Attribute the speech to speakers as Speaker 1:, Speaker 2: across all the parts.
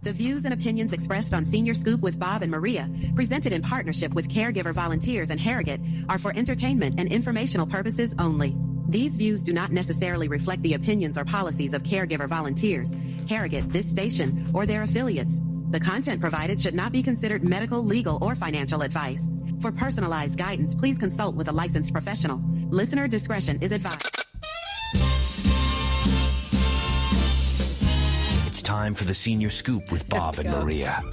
Speaker 1: The views and opinions expressed on Senior Scoop with Bob and Maria, presented in partnership with Caregiver Volunteers and Harrogate, are for entertainment and informational purposes only. These views do not necessarily reflect the opinions or policies of Caregiver Volunteers, Harrogate, this station, or their affiliates. The content provided should not be considered medical, legal, or financial advice. For personalized guidance, please consult with a licensed professional. Listener discretion is advised.
Speaker 2: Time for the Senior Scoop with Bob and Maria.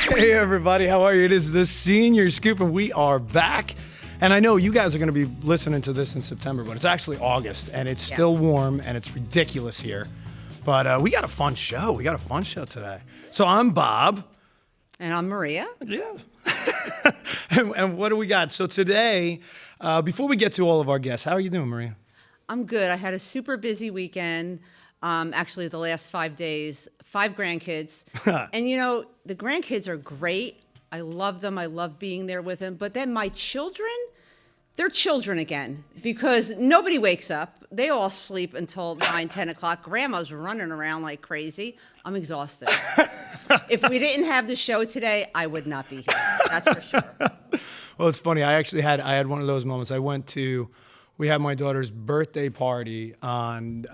Speaker 3: Hey everybody, how are you? It is the Senior Scoop and we are back. And I know you guys are going to be listening to this in September, but it's actually August and it's still warm and it's ridiculous here. But we got a fun show. We got a fun show today. So I'm Bob.
Speaker 4: And I'm Maria.
Speaker 3: Yeah. and what do we got? So today, before we get to all of our guests, how are you doing, Maria?
Speaker 4: I'm good. I had a super busy weekend. Actually, the last 5 days, 5 grandkids. And, you know, the grandkids are great. I love them. I love being there with them. But then my children, they're children again because nobody wakes up. They all sleep until 9, 10 o'clock. Grandma's running around like crazy. I'm exhausted. If we didn't have the show today, I would not be here. That's for sure.
Speaker 3: Well, it's funny. I had one of those moments. We had my daughter's birthday party on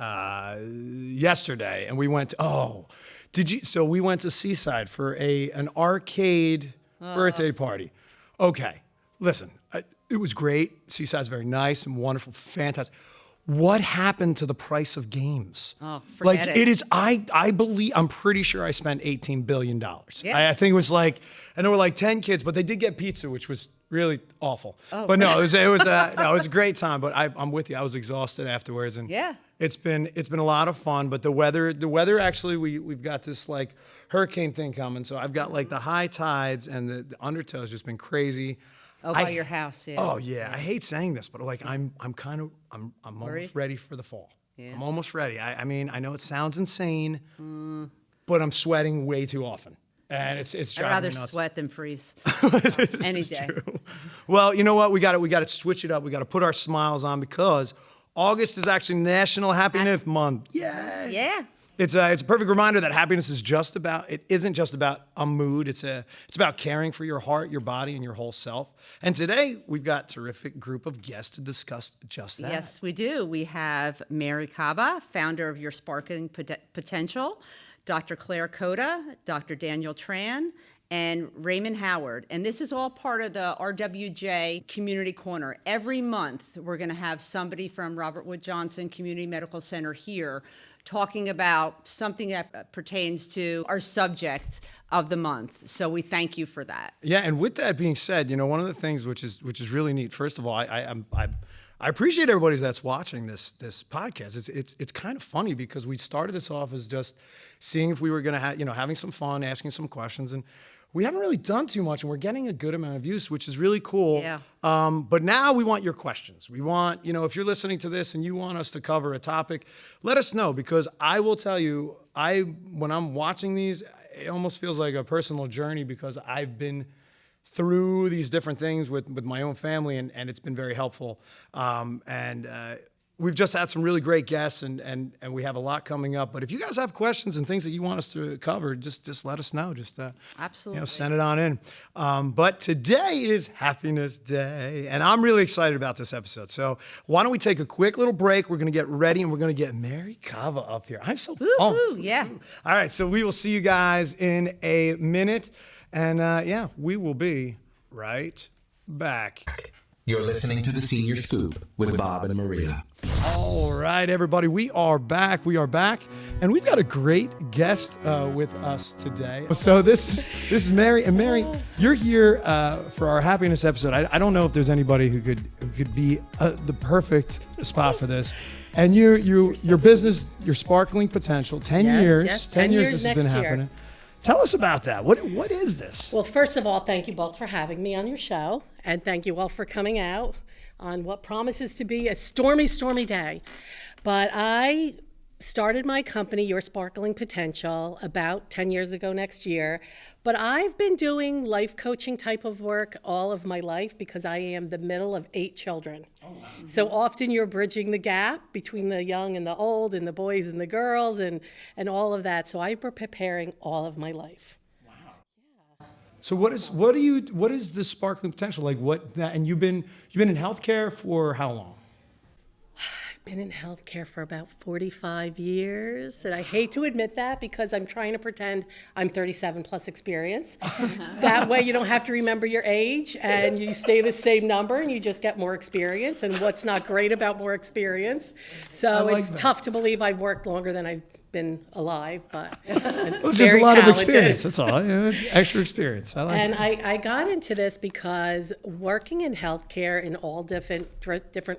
Speaker 3: yesterday, and we went. So we went to Seaside for an arcade birthday party. Okay, listen, it was great. Seaside's very nice and wonderful, fantastic. What happened to the price of games?
Speaker 4: Oh, forget it.
Speaker 3: It is. I believe. I'm pretty sure I spent $18 billion.
Speaker 4: Yeah.
Speaker 3: I think it was like, and there were like 10 kids, but they did get pizza, which was really awful.
Speaker 4: Oh.
Speaker 3: But no, it was a great time. But I'm with you. I was exhausted afterwards, and
Speaker 4: yeah,
Speaker 3: it's been a lot of fun. But the weather actually, we've got this like hurricane thing coming. So I've got like the high tides and the undertow has just been crazy.
Speaker 4: Oh, by your house, yeah.
Speaker 3: Oh yeah, I hate saying this, but like I'm almost ready for the fall. Yeah. I'm almost ready. I mean, I know it sounds insane, but I'm sweating way too often. And it's
Speaker 4: I'd
Speaker 3: driving
Speaker 4: rather
Speaker 3: me nuts.
Speaker 4: sweat than freeze. Any day.
Speaker 3: True. Well, you know what? We got to switch it up. We got to put our smiles on because August is actually National Happiness Month. Yay!
Speaker 4: Yeah.
Speaker 3: It's a perfect reminder that happiness isn't just about a mood. It's about caring for your heart, your body, and your whole self. And today we've got a terrific group of guests to discuss just that.
Speaker 4: Yes, we do. We have Mary Kaba, founder of Your Sparkling Potential, Dr. Claire Cota, Dr. Daniel Tran, and Raymond Howard. And this is all part of the RWJ Community Corner. Every month, we're going to have somebody from Robert Wood Johnson Community Medical Center here talking about something that pertains to our subject of the month. So we thank you for that.
Speaker 3: Yeah, and with that being said, you know, one of the things which is really neat. First of all, I appreciate everybody that's watching this podcast. It's kind of funny because we started this off as just seeing if we were going to having some fun, asking some questions, and we haven't really done too much, and we're getting a good amount of views, which is really cool.
Speaker 4: Yeah.
Speaker 3: But now we want your questions. We want, if you're listening to this and you want us to cover a topic, let us know, because I will tell you, when I'm watching these, it almost feels like a personal journey because I've been through these different things with my own family, and it's been very helpful. We've just had some really great guests, and we have a lot coming up. But if you guys have questions and things that you want us to cover, just let us know. Just
Speaker 4: absolutely,
Speaker 3: send it on in. But today is Happiness Day, and I'm really excited about this episode. So why don't we take a quick little break? We're going to get ready, and we're going to get Mary Kaba up here. I'm so pumped.
Speaker 4: Yeah.
Speaker 3: All right, so we will see you guys in a minute, and we will be right back.
Speaker 2: You're listening to the Senior Scoop with Bob and Maria.
Speaker 3: All right, everybody, we are back. And we've got a great guest with us today. So this is Mary. And Mary, you're here for our happiness episode. I don't know if there's anybody who could be the perfect spot for this. And your business, your Sparkling Potential, 10 years.
Speaker 5: Yes,
Speaker 3: 10 years this has been happening. Tell us about that. What is this?
Speaker 5: Well, first of all, thank you both for having me on your show. And thank you all for coming out on what promises to be a stormy, stormy day. But I started my company, Your Sparkling Potential, about 10 years ago next year. But I've been doing life coaching type of work all of my life because I am the middle of 8 children. Oh, wow. So often you're bridging the gap between the young and the old and the boys and the girls and all of that. So I've been preparing all of my life.
Speaker 3: So what is the sparkling potential like? And you've been in healthcare for how long?
Speaker 5: Been in healthcare for about 45 years, and I hate to admit that because I'm trying to pretend I'm 37 plus experience. That way you don't have to remember your age and you stay the same number and you just get more experience. And what's not great about more experience? So it's tough to believe I've worked longer than I've been alive, but
Speaker 3: it's just a lot of experience. That's all. It's extra experience. I like it.
Speaker 5: And I got into this because working in healthcare in all different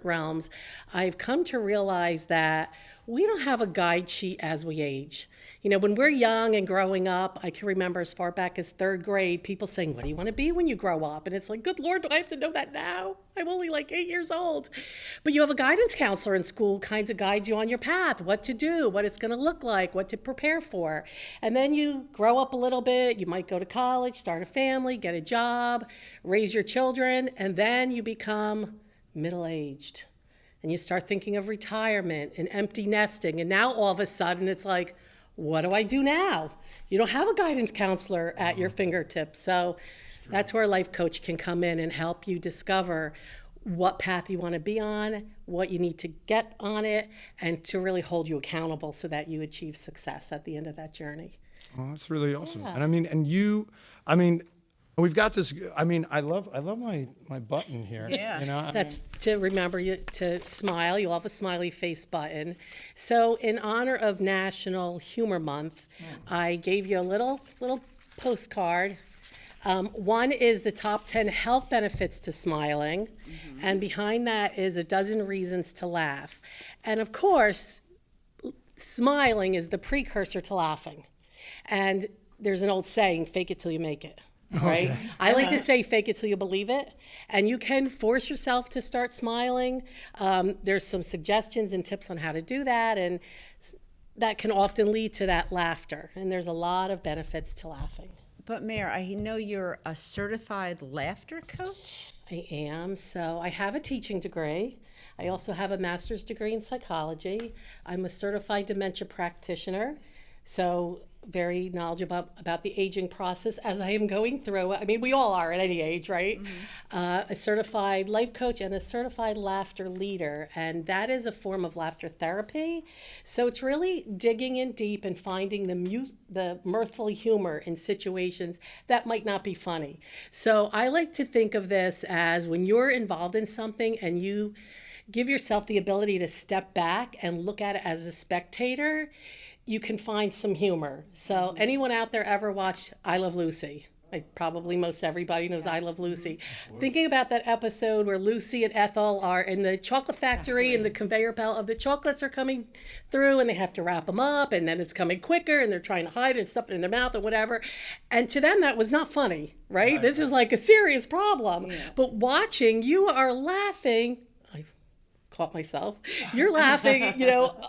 Speaker 5: realms, I've come to realize that we don't have a guide sheet as we age. You know, when we're young and growing up, I can remember as far back as 3rd grade, people saying, what do you want to be when you grow up? And it's like, good Lord, do I have to know that now? I'm only like 8 years old. But you have a guidance counselor in school, kinds of guides you on your path, what to do, what it's going to look like, what to prepare for. And then you grow up a little bit, you might go to college, start a family, get a job, raise your children, and then you become middle-aged. And you start thinking of retirement and empty nesting. And now all of a sudden it's like, what do I do now? You don't have a guidance counselor at your fingertips. So that's where a life coach can come in and help you discover what path you want to be on, what you need to get on it, and to really hold you accountable so that you achieve success at the end of that journey.
Speaker 3: Oh, that's really awesome. Yeah. And we've got this. I love my button here.
Speaker 4: Yeah.
Speaker 3: You know,
Speaker 5: That's to remember you to smile. You'll have a smiley face button. So in honor of National Humor Month, I gave you a little postcard. One is the top 10 health benefits to smiling, and behind that is a dozen reasons to laugh. And of course, smiling is the precursor to laughing. And there's an old saying, fake it till you make it. Right? Okay. I like to say fake it till you believe it. And you can force yourself to start smiling. There's some suggestions and tips on how to do that. And that can often lead to that laughter. And there's a lot of benefits to laughing.
Speaker 4: But Mayor, I know you're a certified laughter coach.
Speaker 5: I am. So I have a teaching degree. I also have a master's degree in psychology. I'm a certified dementia practitioner. So very knowledgeable about the aging process as I am going through. I mean, we all are at any age, right? A certified life coach and a certified laughter leader. And that is a form of laughter therapy. So it's really digging in deep and finding the mirthful humor in situations that might not be funny. So I like to think of this as when you're involved in something and you give yourself the ability to step back and look at it as a spectator, you can find some humor. So anyone out there ever watched I Love Lucy? Probably most everybody knows I Love Lucy. Thinking about that episode where Lucy and Ethel are in the chocolate factory and the conveyor belt of the chocolates are coming through and they have to wrap them up and then it's coming quicker and they're trying to hide it and stuff it in their mouth or whatever. And to them that was not funny, right? This is like a serious problem. Yeah. But watching, you are laughing. Caught myself. You're laughing,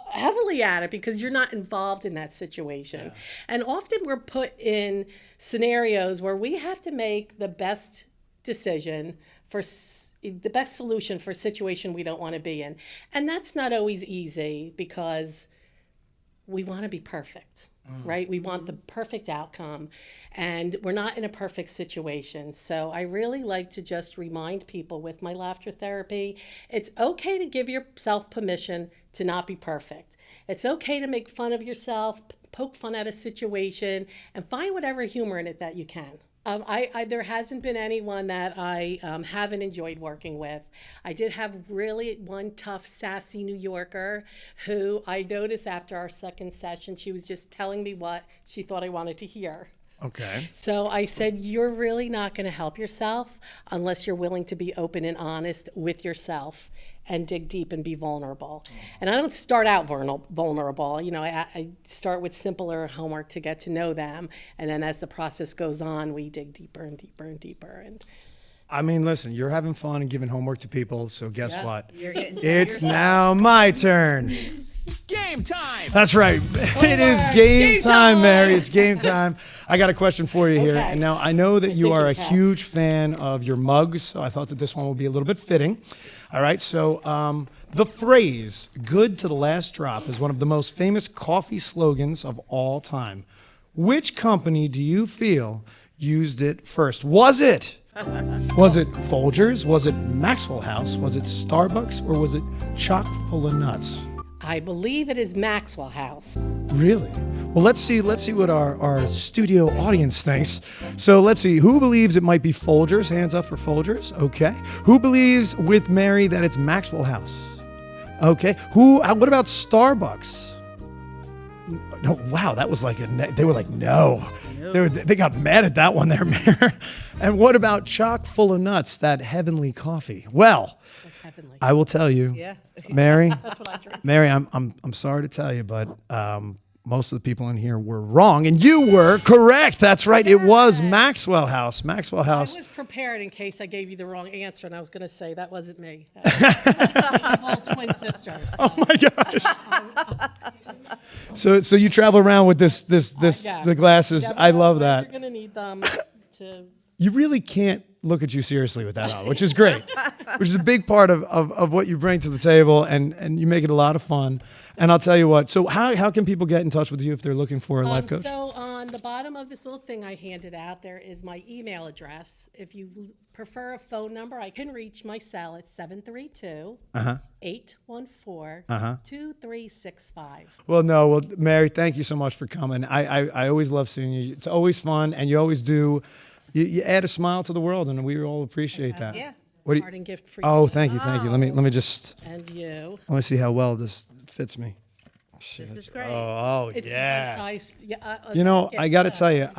Speaker 5: heavily at it because you're not involved in that situation. Yeah. And often we're put in scenarios where we have to make the best decision for the best solution for a situation we don't want to be in. And that's not always easy because we want to be perfect. Right? We want the perfect outcome and we're not in a perfect situation. So I really like to just remind people with my laughter therapy, it's okay to give yourself permission to not be perfect. It's okay to make fun of yourself, poke fun at a situation and find whatever humor in it that you can. There hasn't been anyone that I haven't enjoyed working with. I did have really one tough, sassy New Yorker who I noticed after our second session, she was just telling me what she thought I wanted to hear.
Speaker 3: Okay.
Speaker 5: So I said, you're really not going to help yourself unless you're willing to be open and honest with yourself and dig deep and be vulnerable. And I don't start out vulnerable. I start with simpler homework to get to know them. And then as the process goes on, we dig deeper and deeper and deeper. And
Speaker 3: I mean, listen, you're having fun and giving homework to people. So guess what?
Speaker 4: You're getting
Speaker 3: it's now my turn.
Speaker 6: Game time!
Speaker 3: That's right. It is game time, Mary. It's game time. I got a question for you here.
Speaker 5: Okay.
Speaker 3: And now I know that you are a
Speaker 5: Kat.
Speaker 3: huge fan of your mugs, so I thought that this one would be a little bit fitting. All right, so the phrase "good to the last drop" is one of the most famous coffee slogans of all time. Which company do you feel used it first? Was it Folgers? Was it Maxwell House? Was it Starbucks? Or was it chock full of nuts?
Speaker 5: I believe it is Maxwell House.
Speaker 3: Really? Well, let's see what our studio audience thinks. So let's see. Who believes it might be Folgers? Hands up for Folgers. Okay. Who believes with Mary that it's Maxwell House? Okay. What about Starbucks? No, wow, that was like they were like, no. They got mad at that one there, Mary. And what about chock full of nuts, that heavenly coffee? Well,
Speaker 5: That's heavenly.
Speaker 3: I will tell you,
Speaker 4: Yeah.
Speaker 3: Mary.
Speaker 5: That's what I drink.
Speaker 3: Mary, I'm sorry to tell you, but most of the people in here were wrong, and you were correct. That's right. It was Maxwell House. Maxwell House.
Speaker 5: I was prepared in case I gave you the wrong answer, and I was going to say that wasn't me. That was twin sisters.
Speaker 3: Oh my gosh. So you travel around with this
Speaker 5: Yeah.
Speaker 3: the glasses.
Speaker 5: Never
Speaker 3: I
Speaker 5: know
Speaker 3: love
Speaker 5: when
Speaker 3: that.
Speaker 5: You're going to need them to.
Speaker 3: You really can't look at you seriously with that on, which is great, which is a big part of what you bring to the table, and you make it a lot of fun. And I'll tell you what, so how can people get in touch with you if they're looking for a life coach?
Speaker 5: So on the bottom of this little thing I handed out, there is my email address. If you prefer a phone number, I can reach my cell at 732-814-2365.
Speaker 3: Well, Mary, thank you so much for coming. I always love seeing you. It's always fun, and you always do. You add a smile to the world, and we all appreciate that.
Speaker 4: Yeah.
Speaker 3: What do you?
Speaker 5: Parting gift for you.
Speaker 3: Oh, thank you. Let me just.
Speaker 5: And you.
Speaker 3: Let me see how well this fits me.
Speaker 4: This is great.
Speaker 3: Oh,
Speaker 5: It's
Speaker 3: yeah.
Speaker 5: my size. Yeah,
Speaker 3: You know, I got to tell you,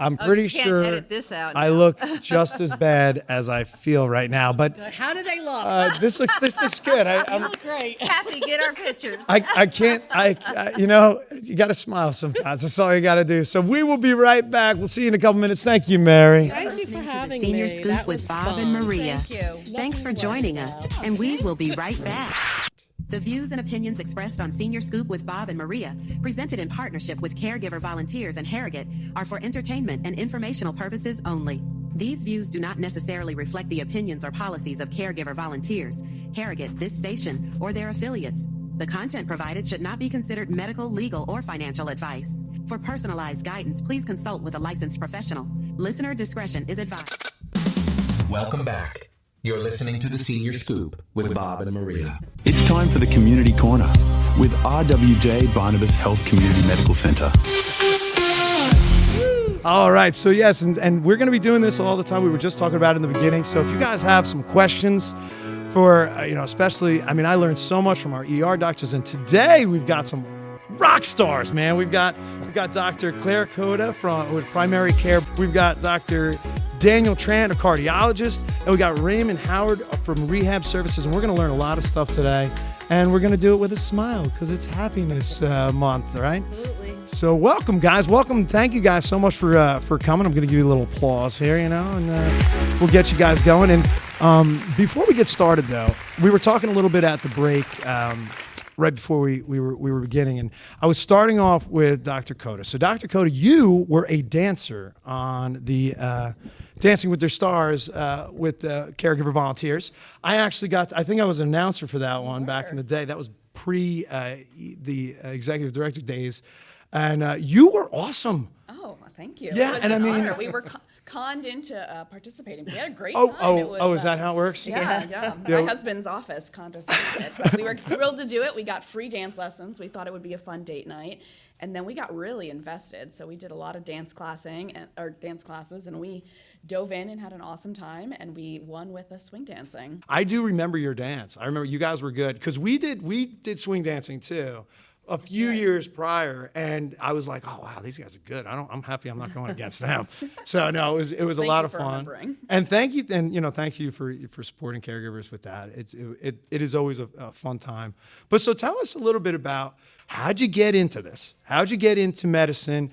Speaker 3: I'm pretty
Speaker 4: you can't
Speaker 3: sure
Speaker 4: edit this out
Speaker 3: I
Speaker 4: now.
Speaker 3: look just as bad as I feel right now. But
Speaker 5: How do they look?
Speaker 3: this looks good.
Speaker 5: You
Speaker 3: I'm,
Speaker 5: look great.
Speaker 4: Kathy, get our pictures.
Speaker 3: I can't. You got to smile sometimes. That's all you got to do. So we will be right back. We'll see you in a couple minutes. Thank you, Mary.
Speaker 5: Thank you for
Speaker 1: Listening to the
Speaker 5: having
Speaker 1: Senior
Speaker 5: me.
Speaker 1: Scoop
Speaker 5: That
Speaker 1: with
Speaker 5: was
Speaker 1: Bob
Speaker 5: fun.
Speaker 1: and Maria.
Speaker 4: Thank you.
Speaker 1: Thanks for joining us, and we will be right back. The views and opinions expressed on Senior Scoop with Bob and Maria, presented in partnership with Caregiver Volunteers and Harrogate, are for entertainment and informational purposes only. These views do not necessarily reflect the opinions or policies of Caregiver Volunteers, Harrogate, this station, or their affiliates. The content provided should not be considered medical, legal, or financial advice. For personalized guidance, please consult with a licensed professional. Listener discretion is advised.
Speaker 2: Welcome back. You're listening to The Senior Scoop with Bob and Maria.
Speaker 7: It's time for the Community Corner with RWJ Barnabas Health Community Medical Center.
Speaker 3: All right. So yes, and we're going to be doing this all the time. We were just talking about it in the beginning. So if you guys have some questions for, especially, I learned so much from our ER doctors, and today we've got some rock stars, man. We've got Dr. Claire Cota with primary care. We've got Dr. Daniel Tran, a cardiologist, and we got Raymond Howard from Rehab Services, and we're going to learn a lot of stuff today, and we're going to do it with a smile because it's Happiness Month, right?
Speaker 4: Absolutely.
Speaker 3: So welcome, guys. Welcome. Thank you guys so much for coming. I'm going to give you a little applause here, and we'll get you guys going. And before we get started, though, we were talking a little bit at the break right before we were beginning, and I was starting off with Dr. Cota. So, Dr. Cota, you were a dancer on the Dancing with Their Stars with Caregiver Volunteers. I think I was an announcer for that one back in the day. That was pre the executive director days, and you were awesome.
Speaker 8: Oh, thank you.
Speaker 3: Yeah,
Speaker 8: It was
Speaker 3: and
Speaker 8: an
Speaker 3: I mean-
Speaker 8: honor. We were conned into participating. We had a great time.
Speaker 3: Is that how it works?
Speaker 8: Yeah. My husband's office conned us into it. But we were thrilled to do it. We got free dance lessons. We thought it would be a fun date night. And then we got really invested. So we did a lot of dance classes, and we dove in and had an awesome time, and we won with a swing dancing.
Speaker 3: I do remember your dance. I remember you guys were good because we did swing dancing too a few years prior, and I was like, oh wow, these guys are good. I'm happy I'm not going against them. So no, it was a
Speaker 8: Thank
Speaker 3: lot
Speaker 8: you
Speaker 3: of
Speaker 8: for
Speaker 3: fun.
Speaker 8: remembering.
Speaker 3: And thank you for supporting caregivers with that. It is always a fun time. But so tell us a little bit about how'd you get into this? How'd you get into medicine?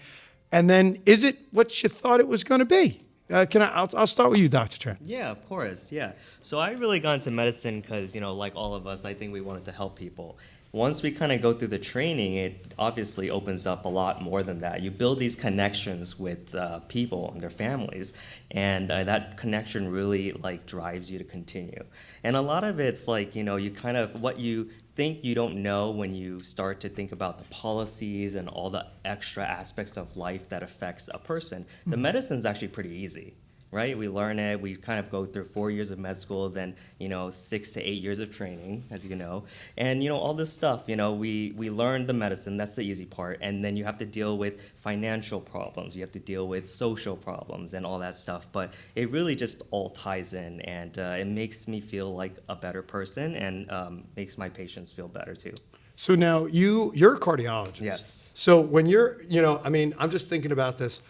Speaker 3: And then is it what you thought it was going to be? I'll start with you, Dr. Tran.
Speaker 9: Yeah, of course. Yeah. So I really got into medicine because, like all of us, I think we wanted to help people.
Speaker 6: once we kind of go through the training, it obviously opens up a lot more than that. You build these connections with people and their families, and that connection really like drives you to continue. And a lot of it's like, you know, you kind of, what you think you don't know when you start to think about the policies and all the extra aspects of life that affects a person. The medicine's actually pretty easy, right? We learn it, we kind of go through 4 years of med school, then, you know, 6 to 8 years of training, as you know. And, you know, all this stuff, you know, we learn the medicine, that's the easy part. And then you have to deal with financial problems, you have to deal with social problems and all that stuff. But it really just all ties in, and it makes me feel like a better person, and makes my patients feel better too.
Speaker 3: So now you're a cardiologist.
Speaker 6: Yes.
Speaker 3: So when you're, you know, I mean, I'm just thinking about this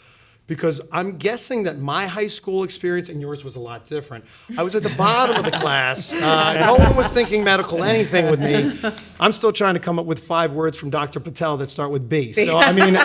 Speaker 3: because I'm guessing that my high school experience and yours was a lot different. I was at the bottom of the class. No one was thinking medical anything with me. I'm still trying to come up with 5 words from Dr. Patel that start with B. So I mean,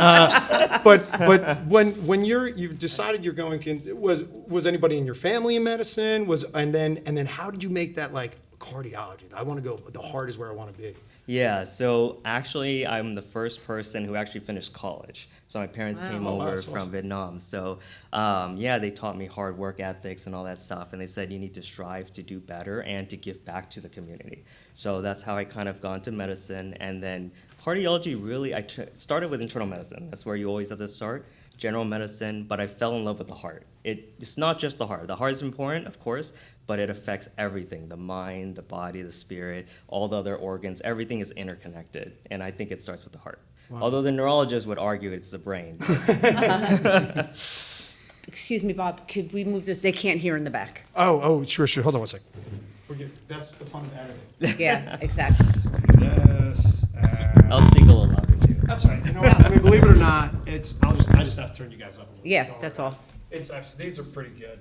Speaker 3: but when you've decided you're going to, was anybody in your family in medicine? And then how did you make that like cardiology? I want to go. The heart is where I want to be.
Speaker 6: Yeah, so actually I'm the first person who actually finished college. So my parents came over from
Speaker 3: awesome.
Speaker 6: Vietnam. So yeah, they taught me hard work ethics and all that stuff. And they said you need to strive to do better and to give back to the community. So that's how I kind of got into medicine. And then cardiology really, started with internal medicine. That's where you always have to start. General medicine, but I fell in love with the heart. It's not just the heart. The heart is important, of course, but it affects everything, the mind, the body, the spirit, all the other organs, everything is interconnected. And I think it starts with the heart. Wow. Although the neurologist would argue it's the brain.
Speaker 4: Excuse me, Bob, could we move this? They can't hear in the back.
Speaker 3: Oh, sure. Hold on one second. That's the fun of editing.
Speaker 4: Yeah, exactly.
Speaker 3: Yes.
Speaker 6: I'll speak a little louder too.
Speaker 3: That's right. You know what? I mean, believe it or not, I just have to turn you guys up a little.
Speaker 4: Yeah,
Speaker 3: Don't
Speaker 4: that's
Speaker 3: worry.
Speaker 4: all.
Speaker 3: It's actually, these are pretty good.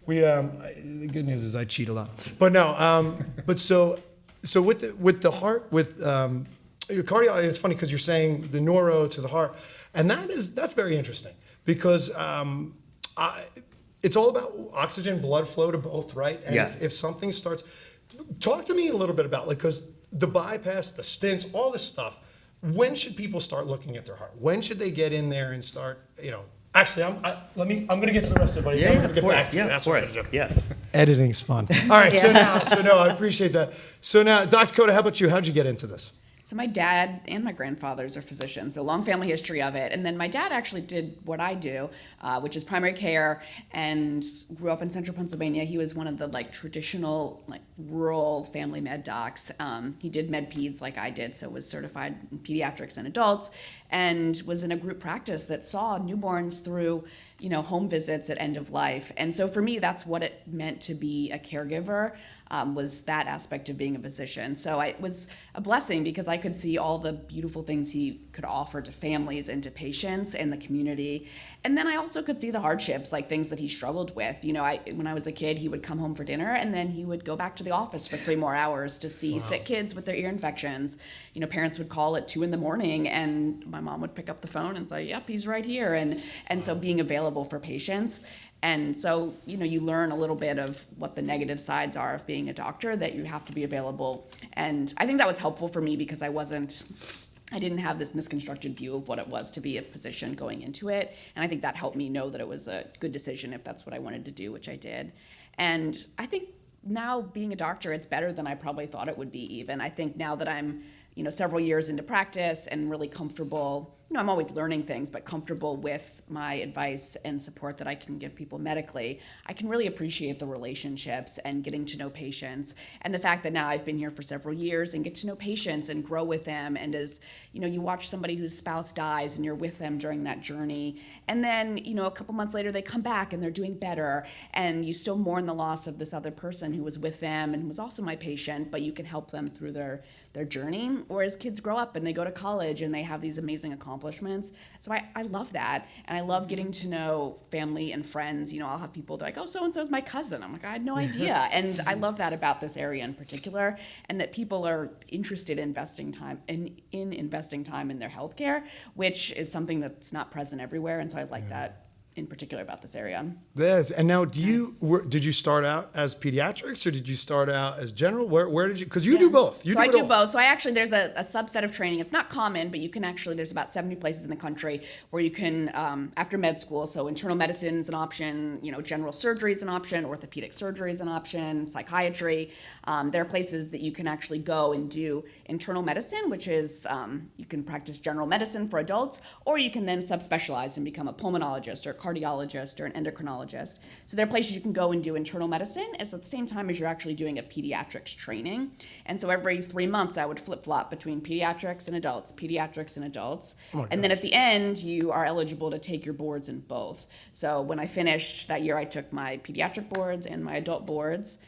Speaker 3: The good news is I cheat a lot, but no. But so with the heart, with your cardiology, it's funny because you're saying the neuro to the heart, and that's very interesting because it's all about oxygen, blood flow to both, right? And
Speaker 6: Yes.
Speaker 3: if something starts, talk to me a little bit about because the bypass, the stents, all this stuff. When should people start looking at their heart? When should they get in there and start, you know? Actually, I'm going to get to the rest of it.
Speaker 6: Yeah,
Speaker 3: I'm
Speaker 6: of
Speaker 3: get
Speaker 6: course.
Speaker 3: back to you.
Speaker 6: Yeah,
Speaker 3: That's
Speaker 6: of
Speaker 3: what I'm
Speaker 6: course.
Speaker 3: gonna do.
Speaker 6: Yes.
Speaker 3: Editing's fun. All right, so no, I appreciate that. So now, Dr. Cota, how about you? How'd you get into this?
Speaker 8: So my dad and my grandfathers are physicians, so long family history of it. And then my dad actually did what I do, which is primary care, and grew up in central Pennsylvania. He was one of the like traditional like rural family med docs. He did med peds like I did, so was certified in pediatrics and adults, and was in a group practice that saw newborns through, you know, home visits at end of life. And so for me, that's what it meant to be a caregiver, was that aspect of being a physician. So it was a blessing because I could see all the beautiful things he could offer to families and to patients and the community. And then I also could see the hardships, like things that he struggled with. You know, when I was a kid, he would come home for dinner and then he would go back to the office for 3 more hours to see sick kids with their ear infections. You know, parents would call at 2 a.m. and my mom would pick up the phone and say, yep, he's right here. And so being available for patients. And so, you know, you learn a little bit of what the negative sides are of being a doctor, that you have to be available. And I think that was helpful for me because I didn't have this misconstructed view of what it was to be a physician going into it. And I think that helped me know that it was a good decision if that's what I wanted to do, which I did. And I think now being a doctor, it's better than I probably thought it would be even. I think now that I'm, you know, several years into practice and really comfortable, you know, I'm always learning things, but comfortable with my advice and support that I can give people medically, I can really appreciate the relationships and getting to know patients. And the fact that now I've been here for several years and get to know patients and grow with them. And as, you know, you watch somebody whose spouse dies and you're with them during that journey. And then, you know, a couple months later, they come back and they're doing better. And you still mourn the loss of this other person who was with them and was also my patient, but you can help them through their journey. Whereas kids grow up and they go to college and they have these amazing accomplishments. So I love that. And I love getting to know family and friends. You know, I'll have people that are like, oh, so-and-so's my cousin. I'm like, I had no idea. And I love that about this area in particular, and that people are interested in investing time in their healthcare, which is something that's not present everywhere. And so I like that. in particular about this area.
Speaker 3: Yes. And now, did you start out as pediatrics or did you start out as general? Where did you? Because you do both.
Speaker 8: I do both. So there's a subset of training. It's not common, but you can actually, there's about 70 places in the country where you can, after med school, so internal medicine is an option, general surgery is an option, orthopedic surgery is an option, psychiatry. There are places that you can actually go and do internal medicine, which is, you can practice general medicine for adults, or you can then subspecialize and become a pulmonologist or cardiologist or an endocrinologist. So there are places you can go and do internal medicine at the same time as you're actually doing a pediatrics training. And so every 3 months I would flip-flop between pediatrics and adults. And then at the end, you are eligible to take your boards in both. So when I finished that year, I took my pediatric boards and my adult boards.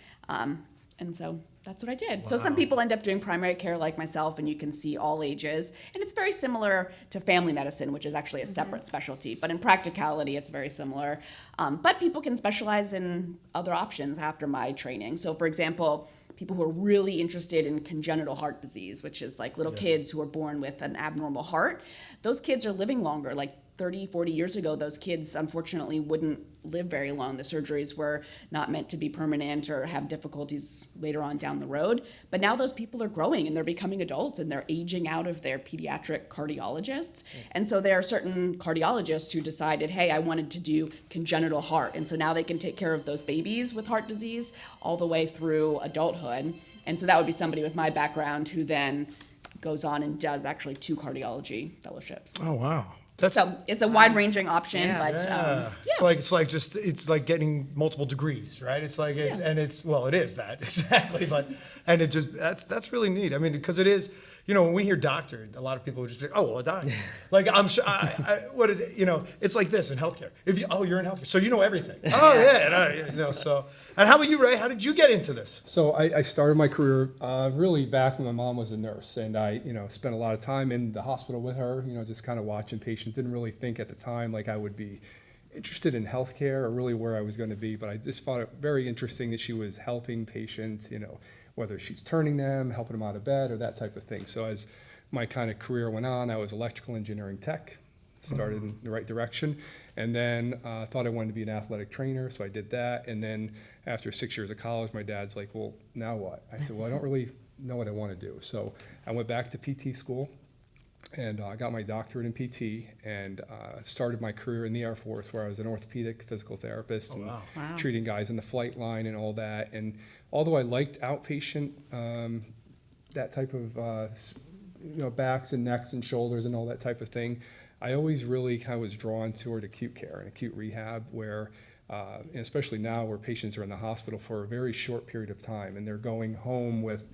Speaker 8: And so that's what I did. Wow. So some people end up doing primary care like myself, and you can see all ages. And it's very similar to family medicine, which is actually a separate specialty. But in practicality, it's very similar. But people can specialize in other options after my training. So for example, people who are really interested in congenital heart disease, which is like little kids who are born with an abnormal heart, those kids are living longer. Like 30, 40 years ago, those kids unfortunately wouldn't live very long. The surgeries were not meant to be permanent or have difficulties later on down the road. But now those people are growing and they're becoming adults and they're aging out of their pediatric cardiologists. And so there are certain cardiologists who decided, hey, I wanted to do congenital heart. And so now they can take care of those babies with heart disease all the way through adulthood. And so that would be somebody with my background who then goes on and does actually 2 cardiology fellowships.
Speaker 3: Oh, wow.
Speaker 8: So it's a wide-ranging option, but
Speaker 3: It's like getting multiple degrees, right? It's like it is that exactly, and it just that's really neat. I mean, because it is, when we hear doctor, a lot of people would just be, oh, well, a doctor. Like I'm sure, what is it? It's like this in healthcare. You're in healthcare, so you know everything. Oh yeah, so. And how about you, Ray? How did you get into this?
Speaker 9: So I started my career really back when my mom was a nurse, and I spent a lot of time in the hospital with her, just kind of watching patients. Didn't really think at the time like I would be interested in healthcare or really where I was going to be, but I just found it very interesting that she was helping patients, whether she's turning them, helping them out of bed, or that type of thing. So as my kind of career went on, I was electrical engineering tech, started in the right direction, and then thought I wanted to be an athletic trainer, so I did that. And then after 6 years of college, my dad's like, well, now what? I said, well, I don't really know what I want to do. So I went back to PT school, and I got my doctorate in PT, and started my career in the Air Force, where I was an orthopedic physical therapist and treating guys in the flight line and all that. And although I liked outpatient, that type of backs and necks and shoulders and all that type of thing, I always really kind of was drawn toward acute care and acute rehab, where, and especially now where patients are in the hospital for a very short period of time and they're going home with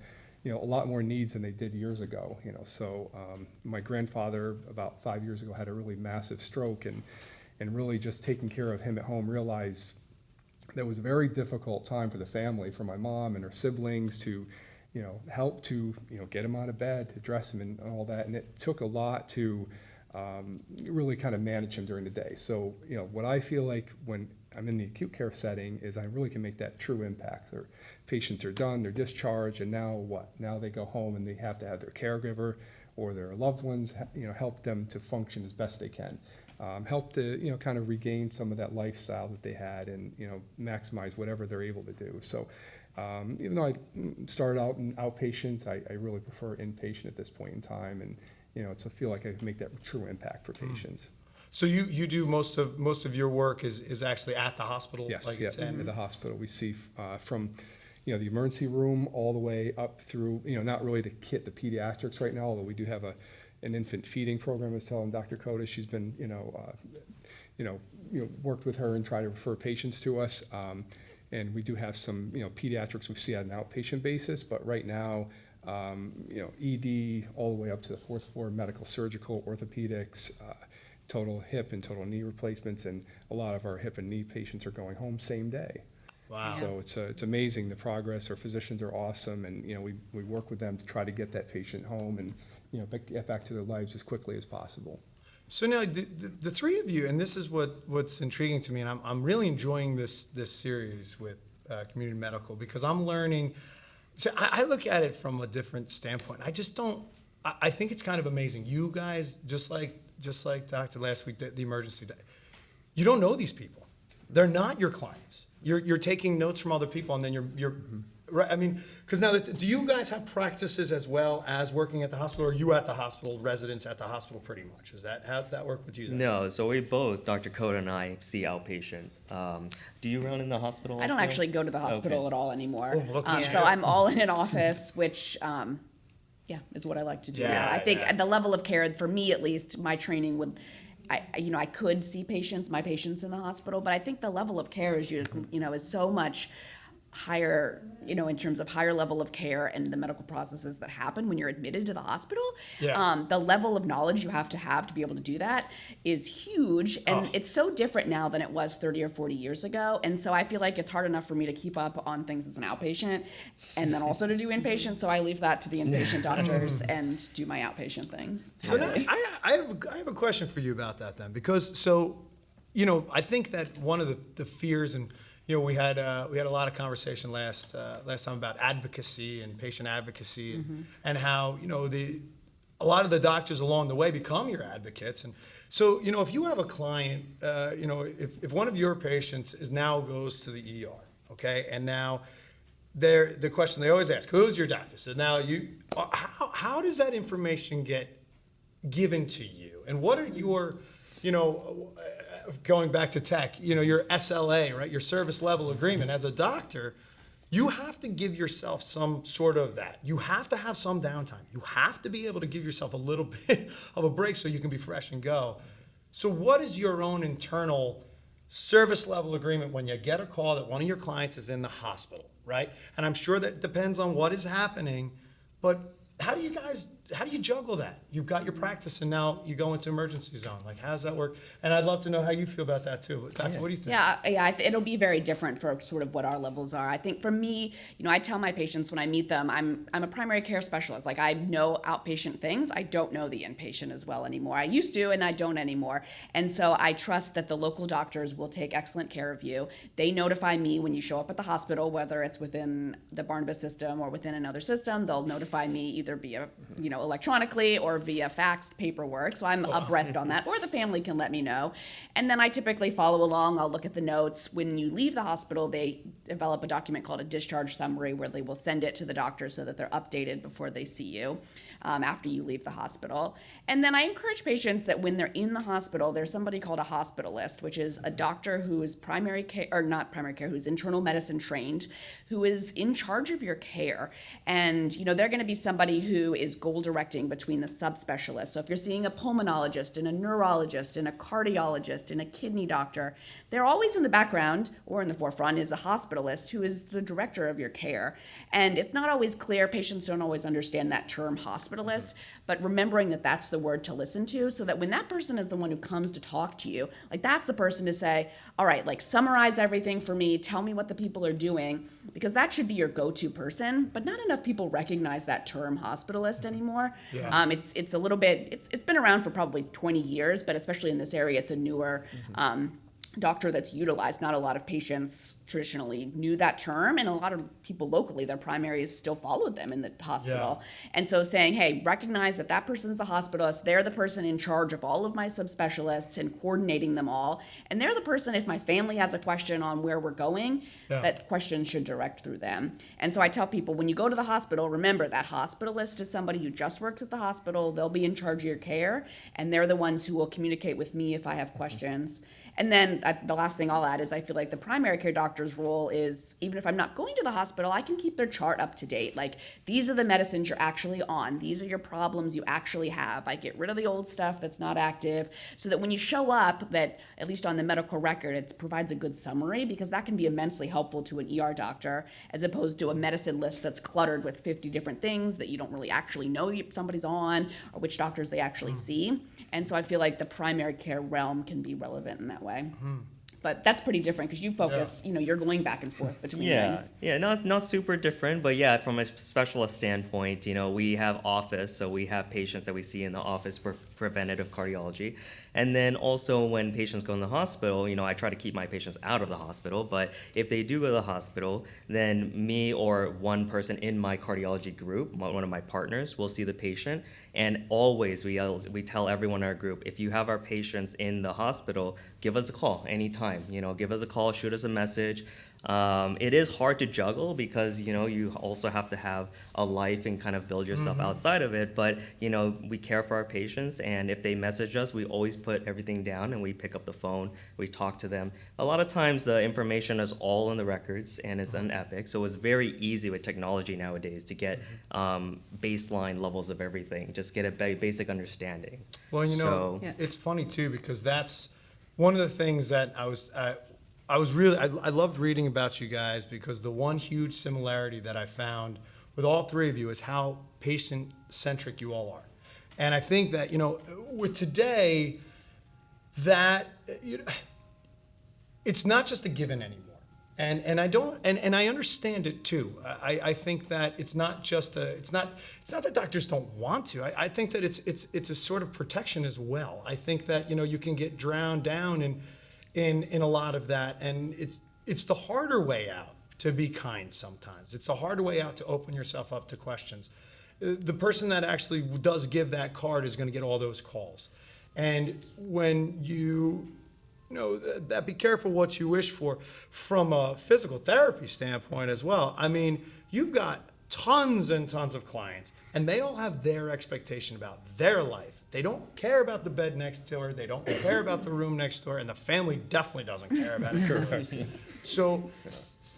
Speaker 9: a lot more needs than they did years ago. So my grandfather about 5 years ago had a really massive stroke, and really just taking care of him at home, realized that was a very difficult time for the family, for my mom and her siblings to help to get him out of bed, to dress him and all that. And it took a lot to really kind of manage him during the day. So, what I feel like when I'm in the acute care setting is I really can make that true impact. Their patients are done, they're discharged, and now what? Now they go home and they have to have their caregiver or their loved ones, help them to function as best they can. Help to, kind of regain some of that lifestyle that they had and, maximize whatever they're able to do. So, even though I started out in outpatients, I really prefer inpatient at this point in time, and to feel like I can make that true impact for patients.
Speaker 3: So you do most of your work is actually at the hospital?
Speaker 9: Yes,
Speaker 3: like
Speaker 9: at the hospital. We see from the emergency room all the way up through, not really the pediatrics right now, although we do have an infant feeding program. I was telling Dr. Cota, she's been, worked with her and tried to refer patients to us. And we do have some, pediatrics we see on an outpatient basis, but right now, ED all the way up to the 4th floor, medical, surgical, orthopedics, total hip and total knee replacements, and a lot of our hip and knee patients are going home same day.
Speaker 3: Wow.
Speaker 9: So it's amazing, the progress. Our physicians are awesome, and we work with them to try to get that patient home and get back to their lives as quickly as possible.
Speaker 3: So now the three of you, and this is what's intriguing to me, and I'm really enjoying this series with Community Medical, because I'm learning. So I look at it from a different standpoint. I think it's kind of amazing. You guys, just like Dr. last week, the emergency day, you don't know these people. They're not your clients. You're taking notes from other people, and then you're right. I mean, because now, do you guys have practices as well as working at the hospital, or are you at the hospital, residents at the hospital pretty much? How's that work with you guys?
Speaker 6: No, so we both, Dr. Cota and I, see outpatient. Do you run in the hospital
Speaker 8: I don't
Speaker 6: also?
Speaker 8: actually go to the hospital
Speaker 6: Okay.
Speaker 8: at all anymore.
Speaker 3: Oh, look at
Speaker 8: So
Speaker 3: you.
Speaker 8: I'm all in an office, which, is what I like to do
Speaker 3: Yeah,
Speaker 8: now. I think
Speaker 3: yeah.
Speaker 8: the level of care, for me at least, my training would, I could see my patients in the hospital, but I think the level of care is, is so much higher, in terms of higher level of care and the medical processes that happen when you're admitted to the hospital.
Speaker 3: Yeah.
Speaker 8: The level of knowledge you have to be able to do that is huge. And it's so different now than it was 30 or 40 years ago. And so I feel like it's hard enough for me to keep up on things as an outpatient and then also to do inpatient. So I leave that to the inpatient doctors and do my outpatient things.
Speaker 3: So now, I have a question for you about that then, because I think that one of the fears, and we had a lot of conversation last time about advocacy and patient advocacy, and how a lot of the doctors along the way become your advocates. And so if you have a client, if one of your patients now goes to the ER, okay, and now the question they always ask, who's your doctor? So now how does that information get given to you, and what are your going back to tech, your SLA, right? Your service level agreement. As a doctor, you have to give yourself some sort of that. You have to have some downtime. You have to be able to give yourself a little bit of a break so you can be fresh and go. So what is your own internal service level agreement when you get a call that one of your clients is in the hospital, right? And I'm sure that depends on what is happening, but how do you juggle that? You've got your practice and now you go into emergency zone. Like, how does that work? And I'd love to know how you feel about that too. Doctor, what do you think?
Speaker 8: Yeah, it'll be very different for sort of what our levels are. I think for me, I tell my patients when I meet them, I'm a primary care specialist. Like, I know outpatient things. I don't know the inpatient as well anymore. I used to, and I don't anymore. And so I trust that the local doctors will take excellent care of you. They notify me when you show up at the hospital, whether it's within the Barnabas system or within another system. They'll notify me either via, electronically or via fax paperwork. So I'm abreast on that, or the family can let me know. And then I typically follow along. I'll look at the notes. When you leave the hospital, they develop a document called a discharge summary where they will send it to the doctor so that they're updated before they see you after you leave the hospital. And then I encourage patients that when they're in the hospital, there's somebody called a hospitalist, which is a doctor who is who's internal medicine trained, who is in charge of your care. And, they're going to be somebody who is goal directing between the subspecialists. So if you're seeing a pulmonologist and a neurologist and a cardiologist and a kidney doctor, they're always in the background or in the forefront is a hospitalist who is the director of your care. And it's not always clear. Patients don't always understand that term hospitalist, but remembering that that's the word to listen to, so that when that person is the one who comes to talk to you, like, that's the person to say, all right, like, summarize everything for me, tell me what the people are doing, because that should be your go-to person. But not enough people recognize that term hospitalist anymore.
Speaker 3: Yeah.
Speaker 8: It's a little bit, it's been around for probably 20 years, but especially in this area, it's a newer doctor that's utilized. Not a lot of patients traditionally knew that term, and a lot of people locally, their primaries still followed them in the hospital.
Speaker 3: Yeah.
Speaker 8: And so saying, hey, recognize that person's the hospitalist, they're the person in charge of all of my subspecialists and coordinating them all, and they're the person, if my family has a question on where we're going, that question should direct through them. And so I tell people, when you go to the hospital, remember that hospitalist is somebody who just works at the hospital. They'll be in charge of your care, and they're the ones who will communicate with me if I have questions. And then the last thing I'll add is I feel like the primary care doctor's role is, even if I'm not going to the hospital, I can keep their chart up to date. Like, these are the medicines you're actually on. These are your problems you actually have. I get rid of the old stuff that's not active, so that when you show up, that at least on the medical record, it provides a good summary, because that can be immensely helpful to an ER doctor, as opposed to a medicine list that's cluttered with 50 different things that you don't really actually know somebody's on, or which doctors they actually see. And so I feel like the primary care realm can be relevant in that way. But that's pretty different, because you focus, you're going back and forth between things.
Speaker 6: Yeah, not super different, but yeah, from a specialist standpoint, we have office, so we have patients that we see in the office preventative cardiology. And then also when patients go in the hospital, I try to keep my patients out of the hospital, but if they do go to the hospital, then me or one person in my cardiology group, one of my partners, will see the patient. And always we tell everyone in our group, if you have our patients in the hospital, give us a call anytime. Give us a call, shoot us a message. It is hard to juggle because you also have to have a life and kind of build yourself outside of it, but we care for our patients, and if they message us, we always put everything down and we pick up the phone, we talk to them. A lot of times the information is all in the records and it's on Epic, so it's very easy with technology nowadays to get baseline levels of everything, just get a basic understanding.
Speaker 3: Well, it's funny too, because that's one of the things that I loved reading about you guys, because the one huge similarity that I found with all three of you is how patient-centric you all are. And I think that, with today, that it's not just a given anymore. And I understand it too. I think that it's not that doctors don't want to. I think that it's a sort of protection as well. I think that, you can get drowned down in a lot of that, and it's the harder way out to be kind sometimes. It's the harder way out to open yourself up to questions. The person that actually does give that card is going to get all those calls. And when that be careful what you wish for from a physical therapy standpoint as well. I mean, you've got tons and tons of clients, and they all have their expectation about their life. They don't care about the bed next door. They don't care about the room next door, and the family definitely doesn't care about it. So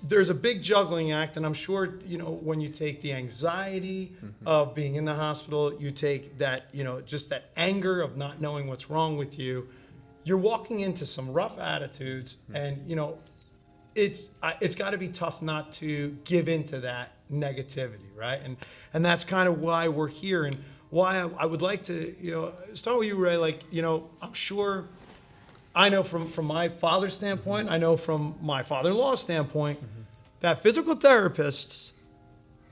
Speaker 3: there's a big juggling act, and I'm sure, when you take the anxiety of being in the hospital, you take that, just that anger of not knowing what's wrong with you, you're walking into some rough attitudes, and, it's got to be tough not to give into that negativity, right? And that's kind of why we're here, and why I would like to, start with you, Ray. I'm sure, I know from my father's standpoint, I know from my father-in-law's standpoint, that physical therapists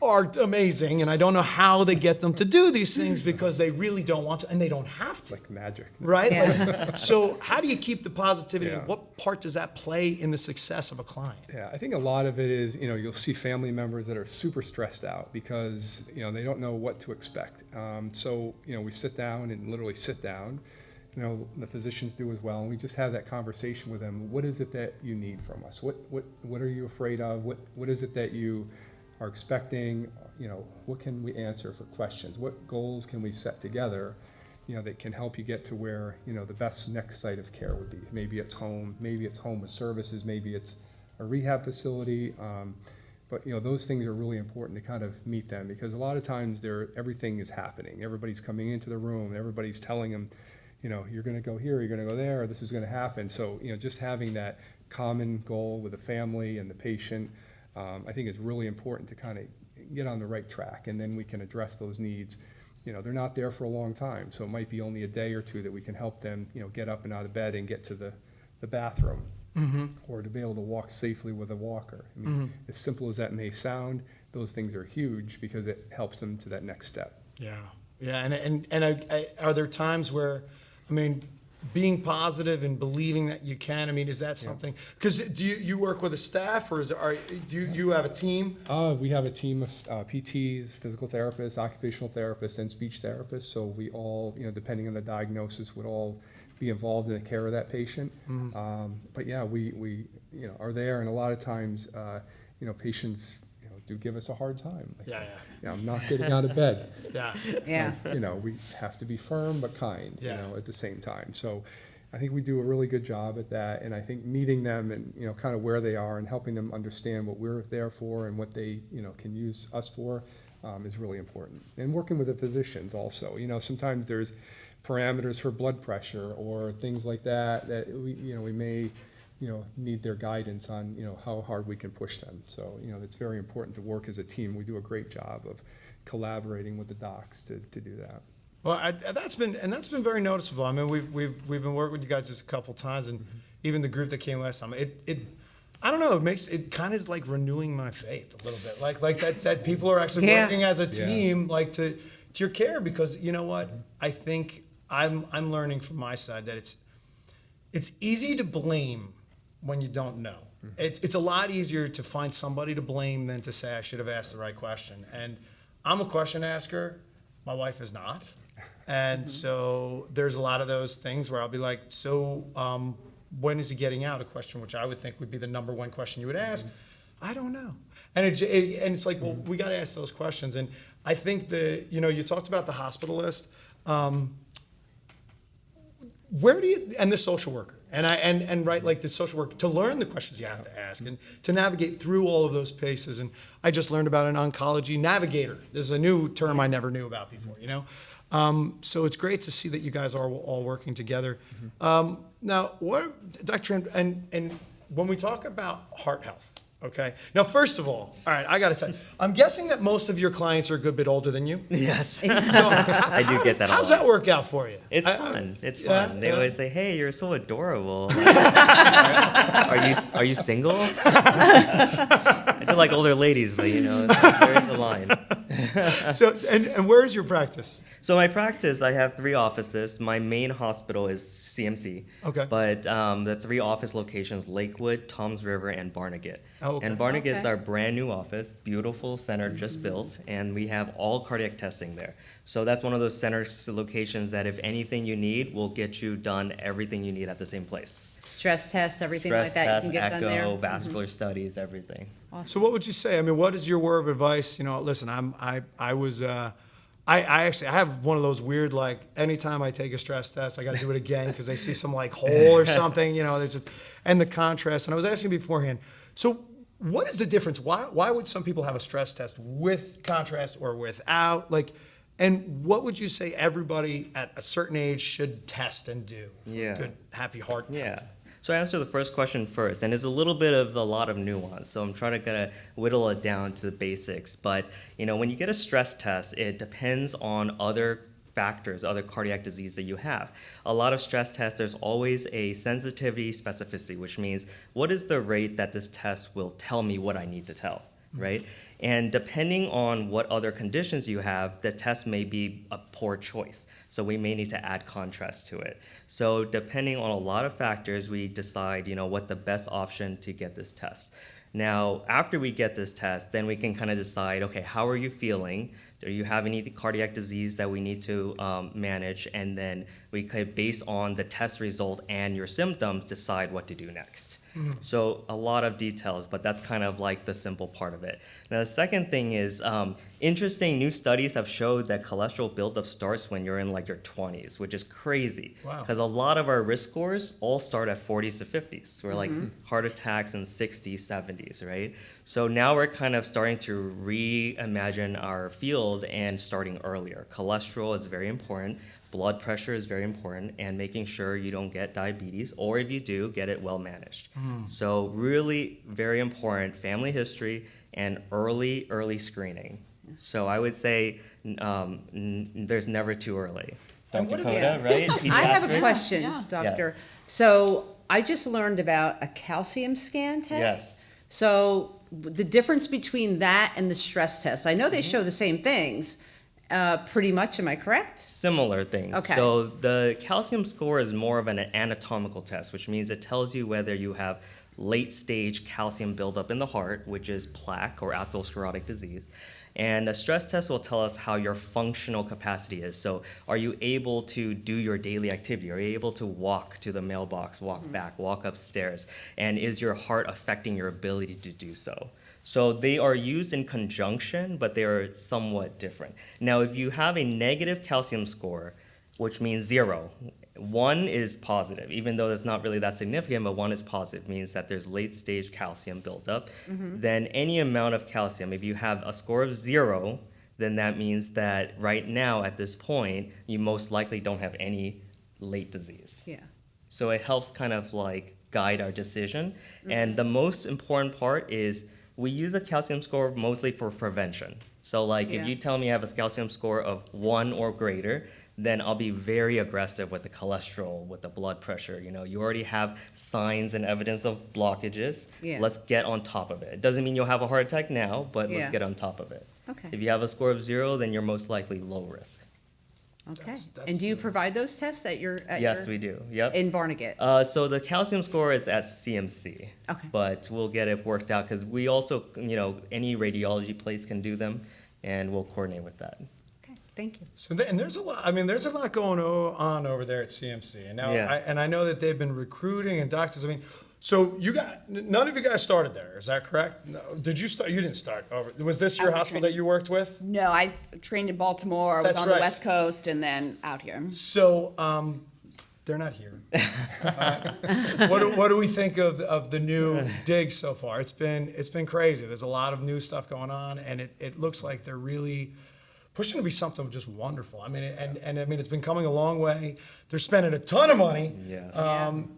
Speaker 3: are amazing, and I don't know how they get them to do these things, because they really don't want to, and they don't have to.
Speaker 9: It's like magic.
Speaker 3: Right?
Speaker 4: Yeah.
Speaker 3: So how do you keep the positivity?
Speaker 9: Yeah.
Speaker 3: What part does that play in the success of a client?
Speaker 9: Yeah, I think a lot of it is, you'll see family members that are super stressed out because, they don't know what to expect. So, we sit down and literally sit down, the physicians do as well, and we just have that conversation with them. What is it that you need from us? What are you afraid of? What is it that you are expecting? What can we answer for questions? What goals can we set together, that can help you get to where, the best next site of care would be? Maybe it's home with services, maybe it's a rehab facility. But those things are really important to kind of meet them, because a lot of times everything is happening. Everybody's coming into the room, everybody's telling them, you're going to go here, you're going to go there, this is going to happen. So, just having that common goal with the family and the patient, I think it's really important to kind of get on the right track, and then we can address those needs. They're not there for a long time, so it might be only a day or two that we can help them, get up and out of bed and get to the bathroom, or to be able to walk safely with a walker. I mean, as simple as that may sound, those things are huge because it helps them to that next step.
Speaker 3: Yeah. And are there times where, being positive and believing that you can, is that something? Because do you work with a staff, or do you have a team?
Speaker 9: We have a team of PTs, physical therapists, occupational therapists, and speech therapists. So we all, depending on the diagnosis, would all be involved in the care of that patient. But yeah, we are there, and a lot of times, patients do give us a hard time. I'm not getting out of bed. We have to be firm but kind, at the same time. So I think we do a really good job at that, and I think meeting them and, kind of where they are and helping them understand what we're there for and what they, can use us for is really important. And working with the physicians also. Sometimes there's parameters for blood pressure or things like that we may need their guidance on, how hard we can push them. So, it's very important to work as a team. We do a great job of collaborating with the docs to do that.
Speaker 3: Well, that's been very noticeable. We've been working with you guys just a couple times, and even the group that came last time. I don't know. It kind of is like renewing my faith a little bit. Like that people are actually working as a team, like to your care, because you know what? I think I'm learning from my side that it's easy to blame when you don't know. It's a lot easier to find somebody to blame than to say I should have asked the right question. And I'm a question asker. My wife is not. And so there's a lot of those things where I'll be like, so when is he getting out? A question which I would think would be the number one question you would ask. I don't know. And it's like, well, we got to ask those questions. And I think you talked about the hospitalist. Where do you, and the social worker, and right, like the social worker, to learn the questions you have to ask and to navigate through all of those paces. And I just learned about an oncology navigator. This is a new term I never knew about before, So it's great to see that you guys are all working together. Now, Dr. Tran, and when we talk about heart health, okay. Now, first of all right, I got to tell you, I'm guessing that most of your clients are a good bit older than you.
Speaker 6: Yes.
Speaker 3: So
Speaker 6: I do get that a lot.
Speaker 3: How's that work out for you?
Speaker 6: It's fun. It's
Speaker 3: yeah,
Speaker 6: fun. They
Speaker 3: yeah.
Speaker 6: always say, "Hey, you're so adorable." Are you single? I do like older ladies, but there is a line.
Speaker 3: So, and where is your practice?
Speaker 6: So my practice, I have 3 offices. My main hospital is CMC.
Speaker 3: Okay.
Speaker 6: But the 3 office locations, Lakewood, Toms River, and Barnegat.
Speaker 3: Oh, okay.
Speaker 6: And Barnegat's our brand new office, beautiful center just built, and we have all cardiac testing there. So that's one of those center locations that if anything you need, will get you done everything you need at the same place.
Speaker 4: Stress tests, everything
Speaker 6: Stress
Speaker 4: like that,
Speaker 6: tests,
Speaker 4: you can get
Speaker 6: echo,
Speaker 4: done there.
Speaker 6: vascular studies, everything.
Speaker 3: So what would you say? I mean, what is your word of advice? Listen, I actually have one of those weird, like, anytime I take a stress test, I got to do it again because I see some like hole or something, there's just, and the contrast. And I was asking beforehand, so what is the difference? Why would some people have a stress test with contrast or without? Like, and what would you say everybody at a certain age should test and do for a good, happy heart?
Speaker 6: Yeah. So I answer the first question first, and it's a little bit of a lot of nuance. So I'm trying to whittle it down to the basics. But when you get a stress test, it depends on other factors, other cardiac disease that you have. A lot of stress tests, there's always a sensitivity specificity, which means what is the rate that this test will tell me what I need to tell, right? And depending on what other conditions you have, the test may be a poor choice. So we may need to add contrast to it. So depending on a lot of factors, we decide, what the best option to get this test. Now, after we get this test, then we can kind of decide, okay, how are you feeling? Do you have any cardiac disease that we need to manage? And then we could, based on the test result and your symptoms, decide what to do next. So a lot of details, but that's kind of like the simple part of it. Now, the second thing is, interesting new studies have showed that cholesterol buildup starts when you're in like your 20s, which is crazy. Wow. Because a lot of our risk scores all start at 40s to 50s. We're like heart attacks in 60s, 70s, right? So now we're kind of starting to reimagine our field and starting earlier. Cholesterol is very important. Blood pressure is very important, and making sure you don't get diabetes, or if you do, get it well managed. So really very important, family history and early screening. So I would say there's never too early. Dr. Cota, right?
Speaker 4: I have a question,
Speaker 8: Yeah.
Speaker 4: doctor.
Speaker 6: Yes.
Speaker 4: So I just learned about a calcium scan test.
Speaker 6: Yes.
Speaker 4: So the difference between that and the stress test, I know they show the same things, pretty much, am I correct?
Speaker 6: Similar things.
Speaker 4: Okay.
Speaker 6: So the calcium score is more of an anatomical test, which means it tells you whether you have late stage calcium buildup in the heart, which is plaque or atherosclerotic disease. And a stress test will tell us how your functional capacity is. So are you able to do your daily activity? Are you able to walk to the mailbox, walk back, walk upstairs? And is your heart affecting your ability to do so? So they are used in conjunction, but they are somewhat different. Now, if you have a negative calcium score, which means 0, 1 is positive, even though it's not really that significant, but 1 is positive, means that there's late stage calcium buildup. Then any amount of calcium, if you have a score of 0, then that means that right now at this point, you most likely don't have any late disease.
Speaker 4: Yeah.
Speaker 6: So it helps kind of like guide our decision. And the most important part is we use a calcium score mostly for prevention. So like if you tell me I have a calcium score of 1 or greater, then I'll be very aggressive with the cholesterol, with the blood pressure. You already have signs and evidence of blockages.
Speaker 4: Yeah.
Speaker 6: Let's get on top of it. It doesn't mean you'll have a heart attack now, but let's get on top of it.
Speaker 4: Okay.
Speaker 6: If you have a score of 0, then you're most likely low risk.
Speaker 4: Okay.
Speaker 3: That's
Speaker 4: And do you provide those tests at your
Speaker 6: Yes, we do. Yep.
Speaker 4: in Barnegat?
Speaker 6: So the calcium score is at CMC.
Speaker 4: Okay.
Speaker 6: But we'll get it worked out because we also, any radiology place can do them, and we'll coordinate with that.
Speaker 4: Okay, thank you.
Speaker 3: So and there's a lot. I mean, there's a lot going on over there at CMC, and now
Speaker 6: Yeah.
Speaker 3: I know that they've been recruiting and doctors. I mean, so none of you guys started there. Is that correct? No, did you start? You didn't start over. Was this your
Speaker 8: I
Speaker 3: hospital
Speaker 8: trained-
Speaker 3: that you worked with?
Speaker 8: No, I trained in Baltimore. I was
Speaker 3: That's
Speaker 8: on
Speaker 3: right.
Speaker 8: the West Coast and then out here.
Speaker 3: So they're not here. What do we think of the new dig so far? It's been crazy. There's a lot of new stuff going on, and it looks like they're really pushing to be something just wonderful. I mean, and I mean, it's been coming a long way. They're spending a ton of money.
Speaker 6: Yes.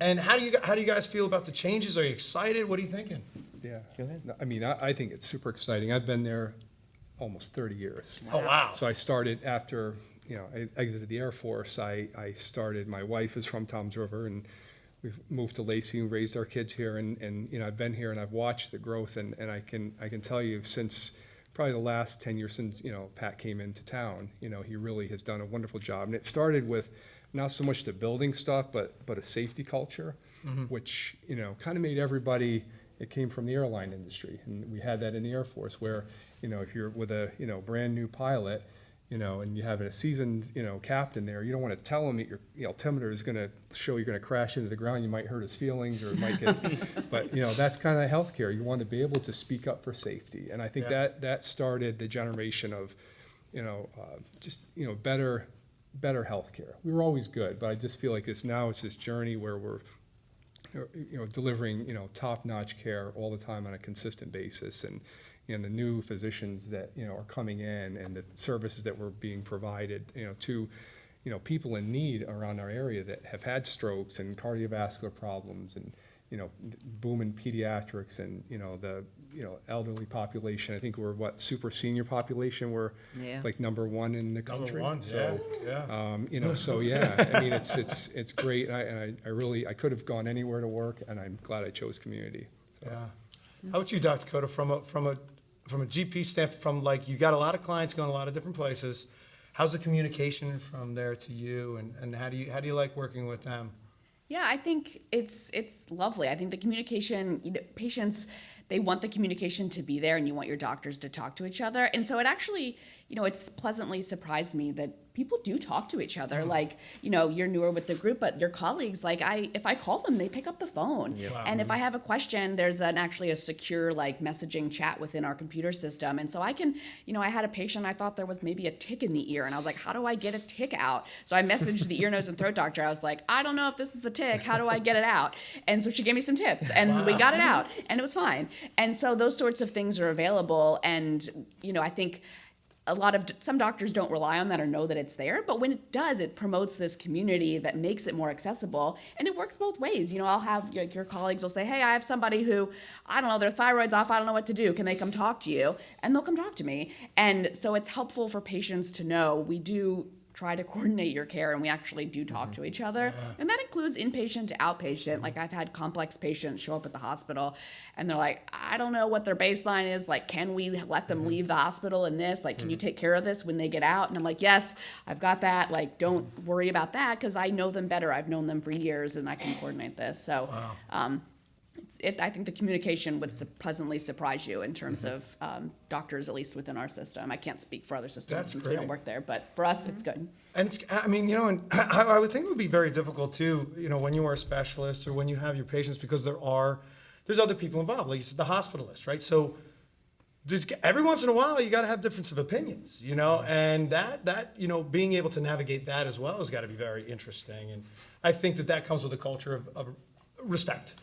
Speaker 3: And how do you guys feel about the changes? Are you excited? What are you thinking?
Speaker 9: Yeah.
Speaker 6: Go ahead.
Speaker 9: No, I mean, I think it's super exciting. I've been there almost 30 years.
Speaker 3: Oh wow.
Speaker 9: So I started after, I exited the Air Force. I started, my wife is from Toms River, and we've moved to Lacey and raised our kids here. And I've been here and I've watched the growth. And I can tell you since probably the last 10 years since, Pat came into town, he really has done a wonderful job. And it started with not so much the building stuff, but a safety culture, which, kind of made everybody, it came from the airline industry. And we had that in the Air Force where, if you're with a, brand new pilot, and you have a seasoned, captain there, you don't want to tell him that your altimeter is going to show you're going to crash into the ground. You might hurt his feelings or it might get, but, that's kind of healthcare. You want to be able to speak up for safety. And I think that started the generation of, just, better healthcare. We were always good, but I just feel like it's this journey where we're, delivering, top-notch care all the time on a consistent basis. And the new physicians that, are coming in and the services that were being provided, to, people in need around our area that have had strokes and cardiovascular problems and, booming pediatrics and, the, elderly population. I think we're super senior population. We're
Speaker 4: Yeah.
Speaker 9: like number one in the country.
Speaker 3: one,
Speaker 9: So,
Speaker 3: yeah.
Speaker 9: so yeah, I mean, it's great. And I really, I could have gone anywhere to work, and I'm glad I chose community. So.
Speaker 3: Yeah. How about you, Dr. Cota, from a GP standpoint, from like, you got a lot of clients going a lot of different places. How's the communication from there to you, and how do you like working with them?
Speaker 8: Yeah, I think it's lovely. I think the communication, patients, they want the communication to be there, and you want your doctors to talk to each other. And so it actually, it's pleasantly surprised me that people do talk to each other. Like, you're newer with the group, but your colleagues, like if I call them, they pick up the phone.
Speaker 6: Yeah.
Speaker 8: And if I have a question, there's actually a secure messaging chat within our computer system. And so I can, I had a patient, I thought there was maybe a tick in the ear, and I was like, how do I get a tick out? So I messaged the ear, nose, and throat doctor. I was like, I don't know if this is a tick. How do I get it out? And so she gave me some tips, and we got it out, and it was fine. And so those sorts of things are available. And, I think some doctors don't rely on that or know that it's there, but when it does, it promotes this community that makes it more accessible, and it works both ways. I'll have your colleagues will say, hey, I have somebody who, I don't know, their thyroid's off, I don't know what to do. Can they come talk to you? And they'll come talk to me. And so it's helpful for patients to know we do try to coordinate your care, and we actually do talk to each other. And that includes inpatient to outpatient. Like, I've had complex patients show up at the hospital, and they're like, I don't know what their baseline is. Like, can we let them leave the hospital in this? Like, can you take care of this when they get out? And I'm like, yes, I've got that. Like, don't worry about that, because I know them better. I've known them for years, and I can coordinate this. So, I think the communication would pleasantly surprise you in terms of doctors, at least within our system. I can't speak for other systems
Speaker 3: That's
Speaker 8: since we don't
Speaker 3: great.
Speaker 8: work there, but for us, it's good.
Speaker 3: And it's, I mean, and I would think it would be very difficult too, when you are a specialist or when you have your patients, because there's other people involved, like the hospitalist, right? So every once in a while, you got to have difference of opinions, and that being able to navigate that as well has got to be very interesting. And I think that comes with a culture of respect,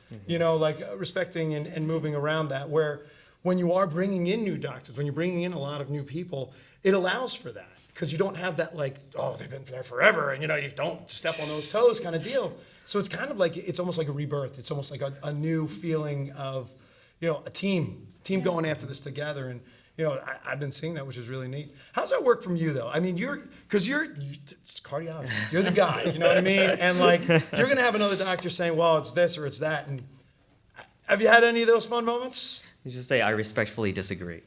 Speaker 3: respecting and moving around that, where when you are bringing in new doctors, when you're bringing in a lot of new people, it allows for that, because you don't have that they've been there forever, and you don't step on those toes kind of deal. So it's kind of like, it's almost like a rebirth. It's almost like a new feeling of, a team going after this together. And, I've been seeing that, which is really neat. How's that work from you, though? I mean, it's cardiologist. You're the guy, you know what I mean? And you're going to have another doctor saying, well, it's this or it's that. And have you had any of those fun moments?
Speaker 6: You should say I respectfully disagree.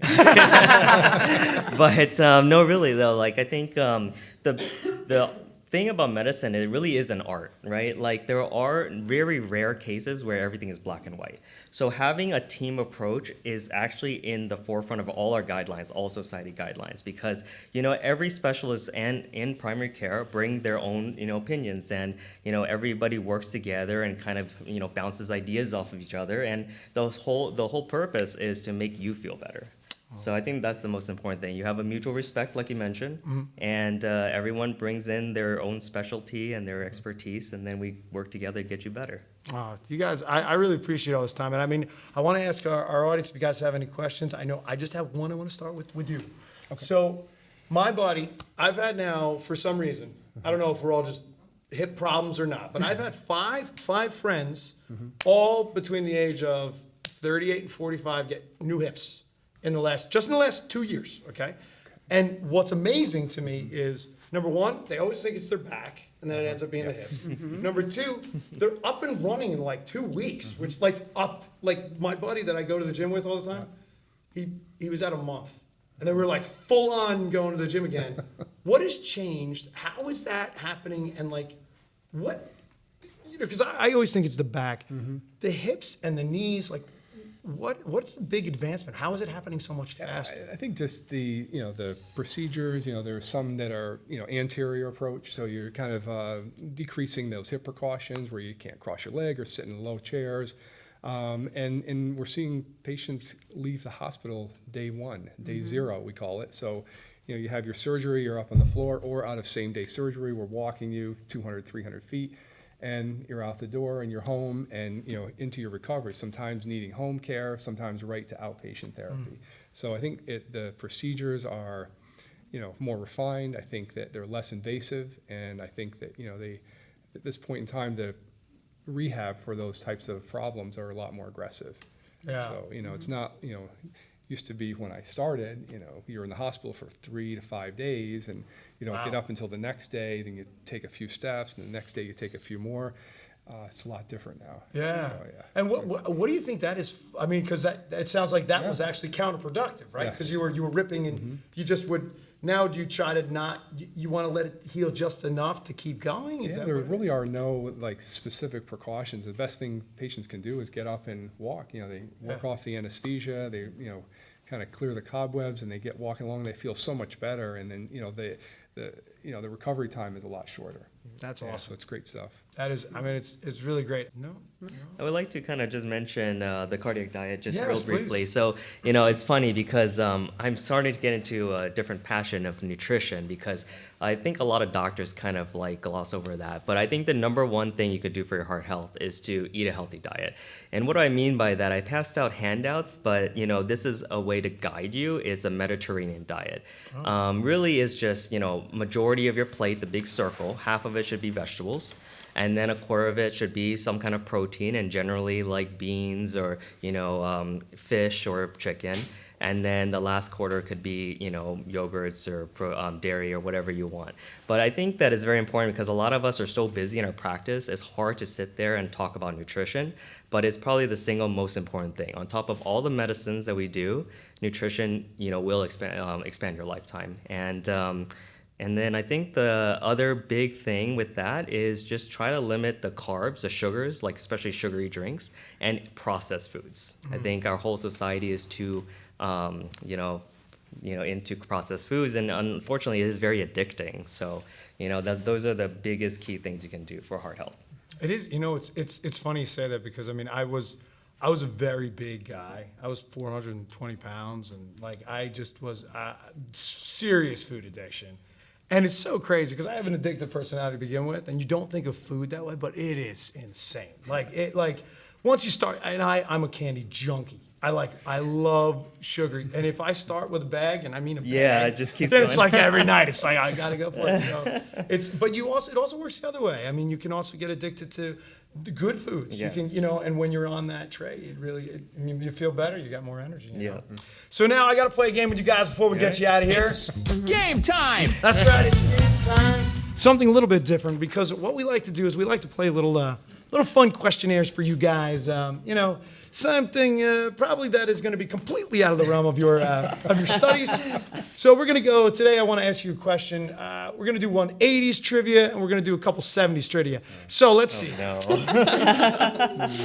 Speaker 6: But no, really though, I think the the thing about medicine, it really is an art, right? Like there are very rare cases where everything is black and white. So having a team approach is actually in the forefront of all our guidelines, all society guidelines, because every specialist and in primary care bring their own opinions, and everybody works together and kind of bounces ideas off of each other, and the whole purpose is to make you feel better. So I think that's the most important thing. You have a mutual respect, like you mentioned, and everyone brings in their own specialty and their expertise, and then we work together to get you better.
Speaker 3: You guys, I really appreciate all this time. And I mean, I want to ask our audience if you guys have any questions. I know I just have one I want to start with you. Okay. So my body, I've had now, for some reason, I don't know if we're all just hip problems or not, but I've had five friends, all between the age of 38 and 45, get new hips. In the last 2 years, okay? And what's amazing to me is, number one, they always think it's their back, and then it ends up being the hips. Number two, they're up and running in like 2 weeks, which like my buddy that I go to the gym with all the time, he was at a month. And then we were like full on going to the gym again. What has changed? How is that happening? And like, what, because I always think it's the back, the hips and the knees, like, what's the big advancement? How is it happening so much faster?
Speaker 9: I think just the procedures. There are some that are anterior approach, so you're kind of decreasing those hip precautions where you can't cross your leg or sit in low chairs, and we're seeing patients leave the hospital day one, day zero we call it. So you have your surgery, you're up on the floor, or out of same day surgery, we're walking you 200, 300 feet. And you're out the door and you're home and into your recovery, sometimes needing home care, sometimes right to outpatient therapy. So I think the procedures are more refined. I think that they're less invasive, and I think that they, at this point in time, the rehab for those types of problems are a lot more aggressive.
Speaker 3: Yeah.
Speaker 9: So it's not used to be when I started, you're in the hospital for 3 to 5 days, and you don't get up until the next day. Then you take a few steps, and the next day you take a few more. It's a lot different now.
Speaker 3: Yeah.
Speaker 9: So, yeah.
Speaker 3: And what do you think that is? I mean, because it sounds like that was actually counterproductive, right? Because you were ripping, and you just would. Now, do you try to not? You want to let it heal just enough to keep going?
Speaker 9: There really are no specific precautions. The best thing patients can do is get up and walk. They work off the anesthesia. They kind of clear the cobwebs, and they get walking along. They feel so much better, and then the recovery time is a lot shorter.
Speaker 3: That's awesome.
Speaker 9: So it's great stuff.
Speaker 3: That is, I mean, it's really great. No.
Speaker 6: I would like to kind of just mention the cardiac diet just
Speaker 3: Yes,
Speaker 6: real briefly.
Speaker 3: please.
Speaker 6: So, it's funny because I'm starting to get into a different passion of nutrition, because I think a lot of doctors kind of gloss over that. But I think the number one thing you could do for your heart health is to eat a healthy diet. And what do I mean by that? I passed out handouts, but this is a way to guide you. It's a Mediterranean diet. Really is just, majority of your plate, the big circle, half of it should be vegetables. And then a quarter of it should be some kind of protein, and generally like beans or fish or chicken. And then the last quarter could be yogurts or dairy or whatever you want. But I think that is very important, because a lot of us are so busy in our practice. It's hard to sit there and talk about nutrition, but it's probably the single most important thing. On top of all the medicines that we do, nutrition will expand your lifetime. And then I think the other big thing with that is just try to limit the carbs, the sugars, like especially sugary drinks, and processed foods. I think our whole society is too, into processed foods, and unfortunately, it is very addicting. So, those are the biggest key things you can do for heart health.
Speaker 3: It is, it's funny you say that, because I mean, I was a very big guy. I was 420 pounds, and I just was serious food addiction. And it's so crazy, because I have an addictive personality to begin with, and you don't think of food that way, but it is insane. Once you start, and I'm a candy junkie. I love sugar, and if I start with a bag, and I mean a bag,
Speaker 6: it just keeps
Speaker 3: then
Speaker 6: going.
Speaker 3: It's like every night. It's like I gotta go for it. So but it also works the other way. I mean, you can also get addicted to the good foods.
Speaker 6: Yes.
Speaker 3: You can, and when you're on that tray, you feel better. You got more energy.
Speaker 6: Yeah.
Speaker 3: So now I got to play a game with you guys before we get you out of here.
Speaker 2: Game time!
Speaker 3: That's right. It's game time. Something a little bit different, because what we like to do is we like to play little little fun questionnaires for you guys. Something probably that is going to be completely out of the realm of your studies. So we're going to go today. I want to ask you a question. We're going to do one 80s trivia, and we're going to do a couple 70s trivia. So let's see.
Speaker 6: No.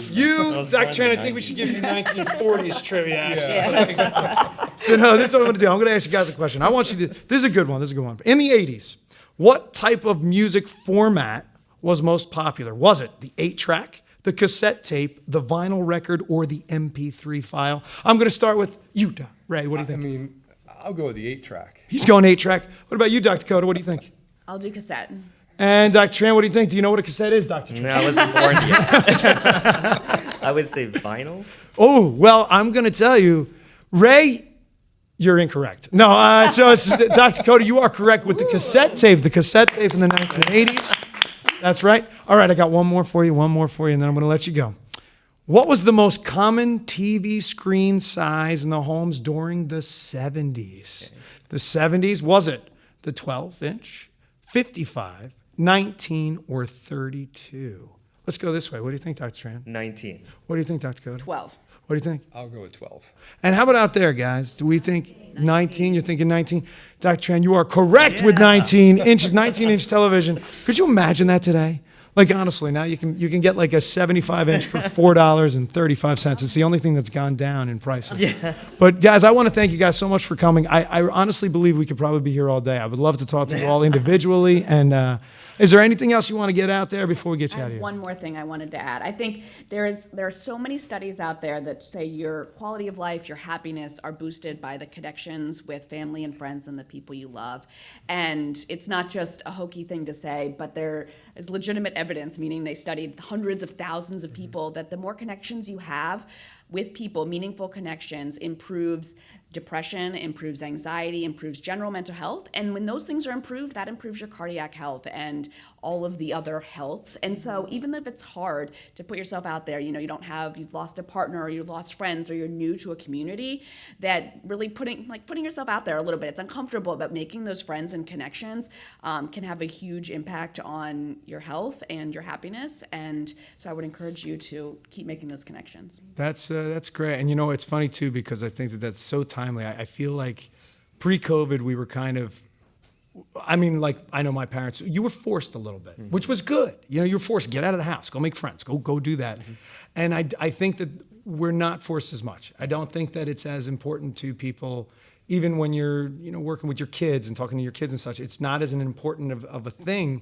Speaker 3: You, Dr. Tran, I think we should give you 1940s trivia. Actually. So no, this is what I'm going to do. I'm going to ask you guys a question. I want you to. This is a good one. In the 80s, what type of music format was most popular? Was it the 8-track, the cassette tape, the vinyl record, or the MP3 file? I'm going to start with you, Ray. What do you think?
Speaker 9: I mean, I'll go with the 8-track.
Speaker 3: He's going 8-track. What about you, Dr. Cota? What do you think?
Speaker 8: I'll do cassette.
Speaker 3: And Dr. Tran, what do you think? Do you know what a cassette is, Dr. Tran?
Speaker 6: No, I wasn't born yet. I would say vinyl.
Speaker 3: Oh, well, I'm going to tell you, Ray, you're incorrect. No, so it's Dr. Cota, you are correct with the cassette tape. The cassette tape in the 1980s. That's right. All right, I got one more for you, and then I'm going to let you go. What was the most common TV screen size in the homes during the 70s? The 70s, was it the 12-inch, 55, 19, or 32? Let's go this way. What do you think, Dr. Tran?
Speaker 6: 19.
Speaker 3: What do you think, Dr. Cota?
Speaker 8: 12.
Speaker 3: What do you think?
Speaker 9: I'll go with 12.
Speaker 3: And how about out there, guys? Do we think 19? You're thinking 19? Dr. Tran, you are correct with 19 inches, 19-inch television. Could you imagine that today? Like, honestly, now you can get like a 75-inch for $4.35. It's the only thing that's gone down in prices. Yeah. But, guys, I want to thank you guys so much for coming. I honestly believe we could probably be here all day. I would love to talk to you all individually. And is there anything else you want to get out there before we get you out of here?
Speaker 8: One more thing I wanted to add. I think there are so many studies out there that say your quality of life, your happiness are boosted by the connections with family and friends and the people you love. And it's not just a hokey thing to say, but there is legitimate evidence, meaning they studied hundreds of thousands of people, that the more connections you have with people, meaningful connections, improves depression, improves anxiety, improves general mental health. And when those things are improved, that improves your cardiac health and all of the other healths. And so even if it's hard to put yourself out there, you've lost a partner or you've lost friends or you're new to a community, that really putting yourself out there a little bit, it's uncomfortable, but making those friends and connections can have a huge impact on your health and your happiness. And so I would encourage you to keep making those connections.
Speaker 3: That's great. And it's funny too, because I think that's so timely. I feel like pre-COVID we were kind of, I know my parents, you were forced a little bit, which was good. You were forced to get out of the house, go make friends, go do that. And I think that we're not forced as much. I don't think that it's as important to people, even when you're, working with your kids and talking to your kids and such. It's not as an important of a thing.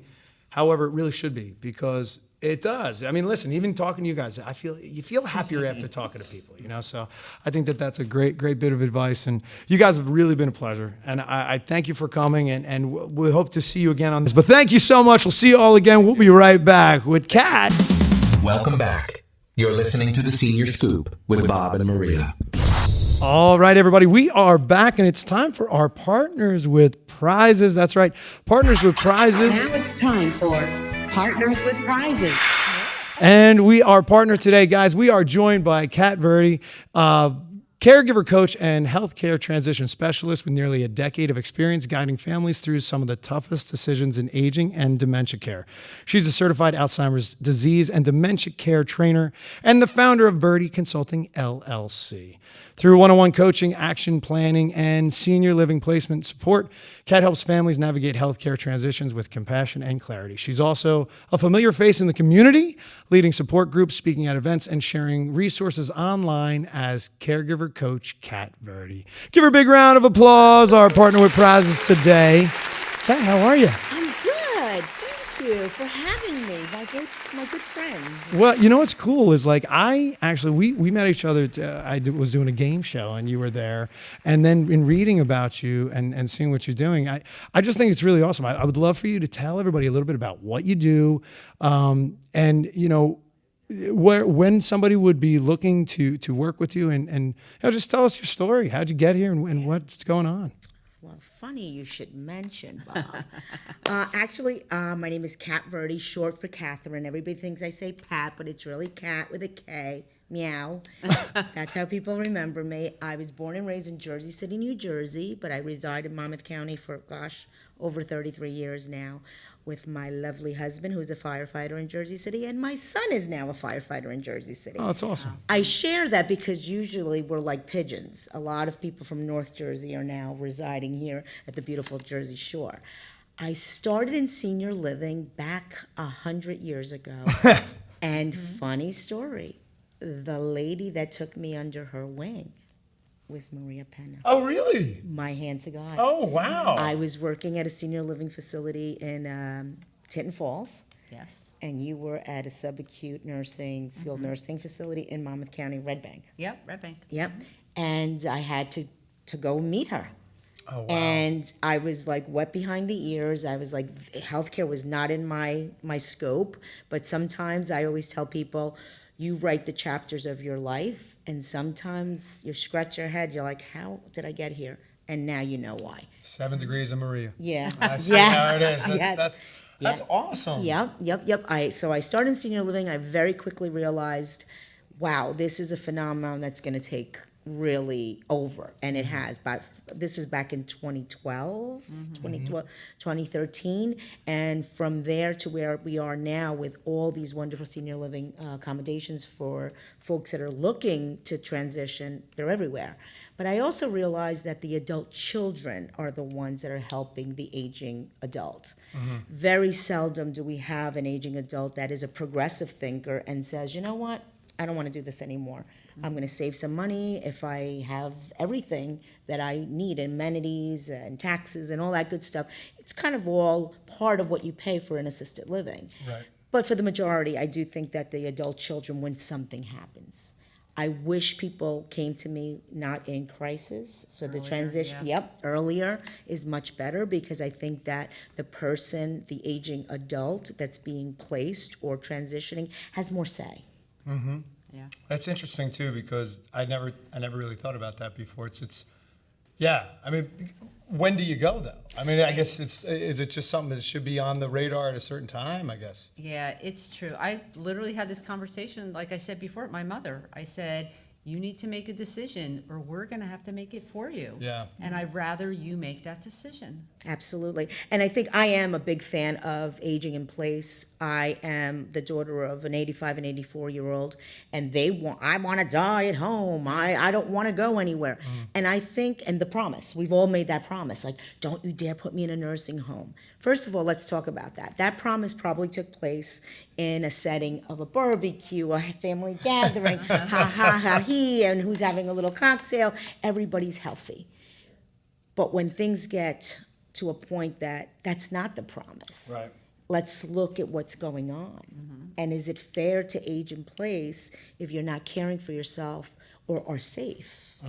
Speaker 3: However, it really should be, because it does. I mean, listen, even talking to you guys, you feel happier after talking to people, So I think that's a great bit of advice. And you guys have really been a pleasure. And I thank you for coming, and we hope to see you again on this. But thank you so much. We'll see you all again. We'll be right back with Kat.
Speaker 2: Welcome back. You're listening to The Senior Scoop with Bob and Maria.
Speaker 3: All right, everybody, we are back, and it's time for our Partners with Prizes. That's right, Partners with Prizes.
Speaker 1: Now it's time for Partners with Prizes.
Speaker 3: And we are partnered today, guys. We are joined by Kat Verde, caregiver coach and healthcare transition specialist with nearly a decade of experience guiding families through some of the toughest decisions in aging and dementia care. She's a certified Alzheimer's disease and dementia care trainer and the founder of Verde Consulting, LLC. Through one-on-one coaching, action planning, and senior living placement support, Kat helps families navigate healthcare transitions with compassion and clarity. She's also a familiar face in the community, leading support groups, speaking at events, and sharing resources online as caregiver coach Kat Verde. Give her a big round of applause, our Partner with Prizes today. Kat, how are you?
Speaker 10: I'm good. Thank you for having me, my good friends.
Speaker 3: Well, what's cool is we met each other. I was doing a game show and you were there. And then in reading about you and seeing what you're doing, I just think it's really awesome. I would love for you to tell everybody a little bit about what you do. When somebody would be looking to work with you and just tell us your story. How'd you get here and what's going on?
Speaker 10: Well, funny you should mention, Bob. My name is Kat Verde, short for Catherine. Everybody thinks I say Pat, but it's really Kat with a K. Meow. That's how people remember me. I was born and raised in Jersey City, New Jersey, but I reside in Monmouth County for, over 33 years now. with my lovely husband, who's a firefighter in Jersey City, and my son is now a firefighter in Jersey City.
Speaker 3: Oh, that's awesome.
Speaker 10: I share that because usually we're like pigeons. A lot of people from North Jersey are now residing here at the beautiful Jersey Shore. I started in senior living back 100 years ago. And funny story, the lady that took me under her wing was Maria Penna.
Speaker 3: Oh, really?
Speaker 10: My hand to God.
Speaker 3: Oh, wow.
Speaker 10: I was working at a senior living facility in Tinton Falls.
Speaker 11: Yes.
Speaker 10: And you were at a subacute nursing, skilled nursing facility in Monmouth County, Red Bank.
Speaker 11: Yep, Red Bank.
Speaker 10: Yep. And I had to go meet her.
Speaker 3: Oh, wow.
Speaker 10: And I was like wet behind the ears. I was like, healthcare was not in my scope. But sometimes I always tell people, you write the chapters of your life, and sometimes you scratch your head. You're like, how did I get here? And now you know why.
Speaker 3: 7 Degrees of Maria.
Speaker 10: Yeah.
Speaker 3: I see how it is.
Speaker 10: Yes.
Speaker 3: That's awesome.
Speaker 10: Yep. So I started in senior living. I very quickly realized, wow, this is a phenomenon that's going to take really over, and it has. But this is back in 2012, 2013, and from there to where we are now with all these wonderful senior living accommodations for folks that are looking to transition, they're everywhere. But I also realized that the adult children are the ones that are helping the aging adult. Very seldom do we have an aging adult that is a progressive thinker and says, you know what, I don't want to do this anymore. I'm going to save some money if I have everything that I need, amenities and taxes and all that good stuff. It's kind of all part of what you pay for an assisted living.
Speaker 3: Right.
Speaker 10: But for the majority, I do think that the adult children, when something happens, I wish people came to me not in crisis. So the transition, earlier is much better, because I think that the person, the aging adult that's being placed or transitioning has more say.
Speaker 3: Mm-hmm.
Speaker 11: Yeah.
Speaker 3: That's interesting too, because I never really thought about that before. It's yeah. I mean, when do you go though? I mean, I guess is it just something that should be on the radar at a certain time, I guess?
Speaker 11: Yeah, it's true. I literally had this conversation, like I said before, with my mother. I said, you need to make a decision, or we're going to have to make it for you.
Speaker 3: Yeah.
Speaker 11: And I'd rather you make that decision.
Speaker 10: Absolutely. And I think I am a big fan of aging in place. I am the daughter of an 85 and 84-year-old, and I want to die at home. I don't want to go anywhere. And I think, and the promise, we've all made that promise, like, don't you dare put me in a nursing home. First of all, let's talk about that. That promise probably took place in a setting of a barbecue, a family gathering, he, and who's having a little cocktail. Everybody's healthy. But when things get to a point that that's not the promise,
Speaker 3: Right.
Speaker 10: let's look at what's going on. And is it fair to age in place if you're not caring for yourself or are safe?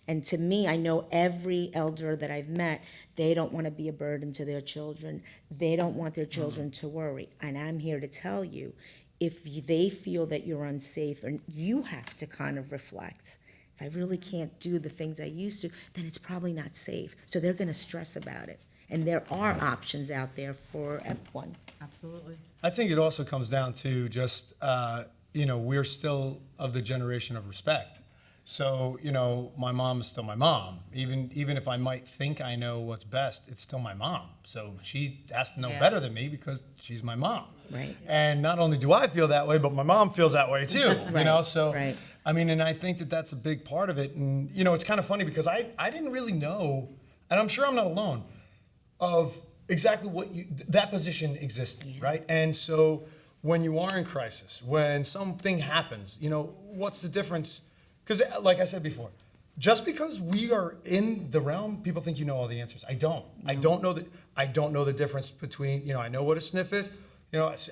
Speaker 10: And to me, I know every elder that I've met, they don't want to be a burden to their children. They don't want their children to worry. And I'm here to tell you, if they feel that you're unsafe, and you have to kind of reflect, if I really can't do the things I used to, then it's probably not safe. So they're going to stress about it. And there are options out there for everyone.
Speaker 11: Absolutely.
Speaker 3: I think it also comes down to just, we're still of the generation of respect. So, my mom is still my mom. Even if I might think I know what's best, it's still my mom. So she has to know better than me because she's my mom.
Speaker 10: Right.
Speaker 3: And not only do I feel that way, but my mom feels that way too, So,
Speaker 10: Right.
Speaker 3: I mean, and I think that that's a big part of it. And, it's kind of funny because I didn't really know, and I'm sure I'm not alone, of exactly what that position existed, right? And so when you are in crisis, when something happens, what's the difference? Because like I said before, just because we are in the realm, people think you know all the answers. I don't. I don't know the difference between, I know what a sniff is,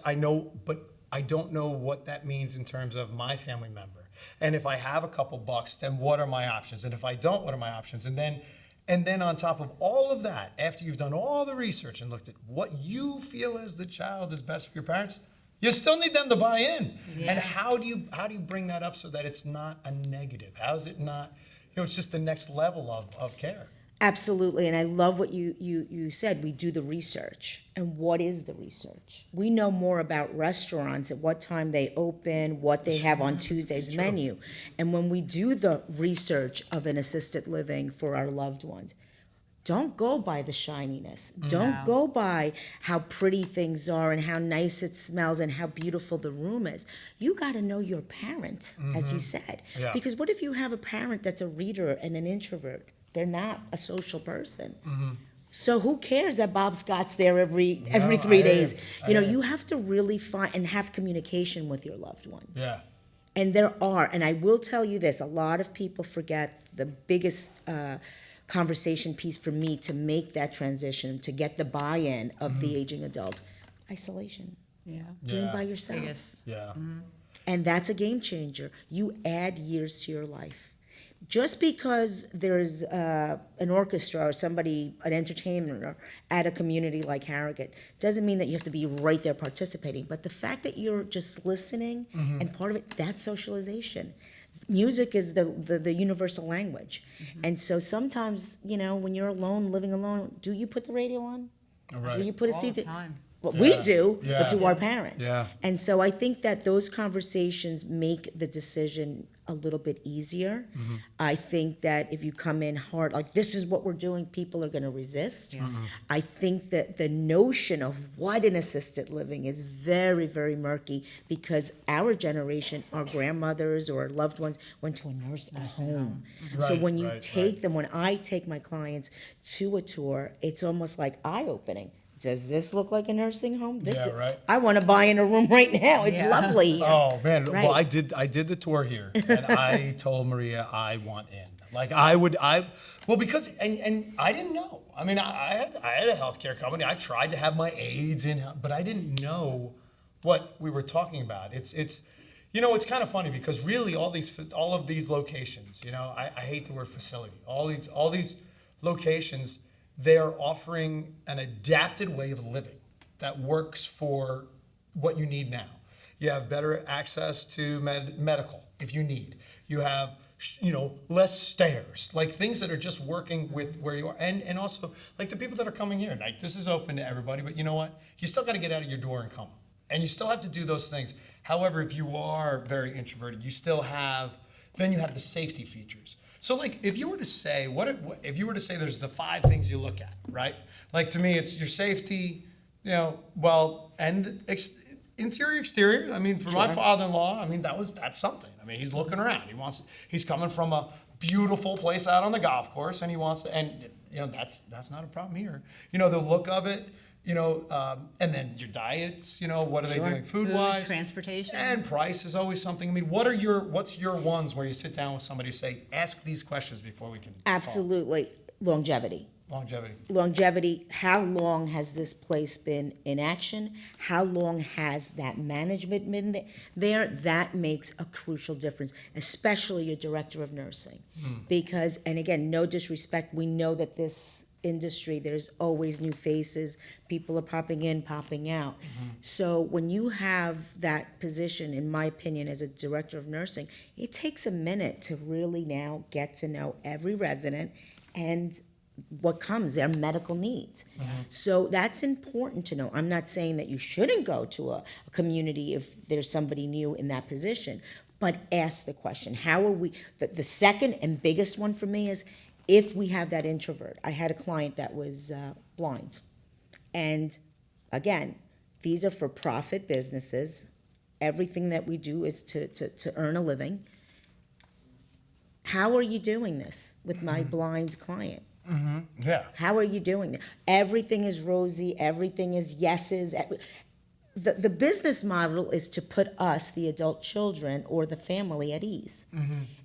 Speaker 3: I know, but I don't know what that means in terms of my family member. And if I have a couple bucks, then what are my options? And if I don't, what are my options? And then on top of all of that, after you've done all the research and looked at what you feel as the child is best for your parents, you still need them to buy in.
Speaker 11: Yeah.
Speaker 3: And how do you bring that up so that it's not a negative? How is it not, it's just the next level of care?
Speaker 10: Absolutely, and I love what you said. We do the research. And what is the research? We know more about restaurants, at what time they open, what they have on Tuesday's menu. And when we do the research of an assisted living for our loved ones, don't go by the shininess. Don't go by how pretty things are and how nice it smells and how beautiful the room is. You got to know your parent, as you said.
Speaker 3: Yeah.
Speaker 10: Because what if you have a parent that's a reader and an introvert? They're not a social person. So who cares that Bob Scott's there every 3 days? You have to really find and have communication with your loved one.
Speaker 3: Yeah.
Speaker 10: And there are, and I will tell you this, a lot of people forget the biggest conversation piece for me to make that transition, to get the buy-in of the aging adult. Isolation.
Speaker 11: Yeah.
Speaker 10: Being by yourself.
Speaker 3: Yeah.
Speaker 10: And that's a game changer. You add years to your life. Just because there's an orchestra or somebody, an entertainer at a community like Harrogate, doesn't mean that you have to be right there participating. But the fact that you're just listening and part of it, that's socialization. Music is the universal language. And so sometimes, when you're alone, living alone, do you put the radio on?
Speaker 3: Right.
Speaker 10: Do you put a
Speaker 11: All
Speaker 10: CD?
Speaker 11: the time.
Speaker 10: Well, we do, but do our parents.
Speaker 3: Yeah.
Speaker 10: And so I think that those conversations make the decision a little bit easier. I think that if you come in hard, like this is what we're doing, people are going to resist. I think that the notion of what an assisted living is very, very murky because our generation, our grandmothers or loved ones went to a nurse at home. So when you take them, when I take my clients to a tour, it's almost like eye-opening. Does this look like a nursing home? I want to buy in a room right now. It's lovely here.
Speaker 3: Oh man!
Speaker 10: Right.
Speaker 3: Well, I did the tour here, and I told Maria I want in. Like because I didn't know. I mean, I had a healthcare company. I tried to have my aides in, but I didn't know what we were talking about. It's kind of funny because really all of these locations. I hate the word facility. All these locations. They are offering an adapted way of living that works for what you need now. You have better access to medical if you need. You have, less stairs, like things that are just working with where you are. And also, like the people that are coming here, like this is open to everybody, but you know what? You still got to get out of your door and come. And you still have to do those things. However, if you are very introverted, you have the safety features. So, like, if you were to say, there's the 5 things you look at, right? Like, to me, it's your safety, and interior, exterior. I mean, for my father-in-law, that's something. I mean, he's looking around. He's coming from a beautiful place out on the golf course, and he wants to, and, that's not a problem here. The look of it. And then your diets, what are they doing food-wise?
Speaker 11: Transportation.
Speaker 3: And price is always something. I mean, what's your ones where you sit down with somebody and say, ask these questions before we can
Speaker 10: Absolutely.
Speaker 3: Talk.
Speaker 10: Longevity. How long has this place been in action? How long has that management been there? That makes a crucial difference, especially a director of nursing. Because, and again, no disrespect, we know that this industry, there's always new faces, people are popping in, popping out. So when you have that position, in my opinion, as a director of nursing, it takes a minute to really now get to know every resident and what comes, their medical needs. So that's important to know. I'm not saying that you shouldn't go to a community if there's somebody new in that position, but ask the question, how are we, the second and biggest one for me is, if we have that introvert. I had a client that was blind. And again, these are for-profit businesses. Everything that we do is to earn a living. How are you doing this with my blind client?
Speaker 3: Yeah.
Speaker 10: How are you doing that? Everything is rosy. Everything is yeses. The business model is to put us, the adult children, or the family at ease.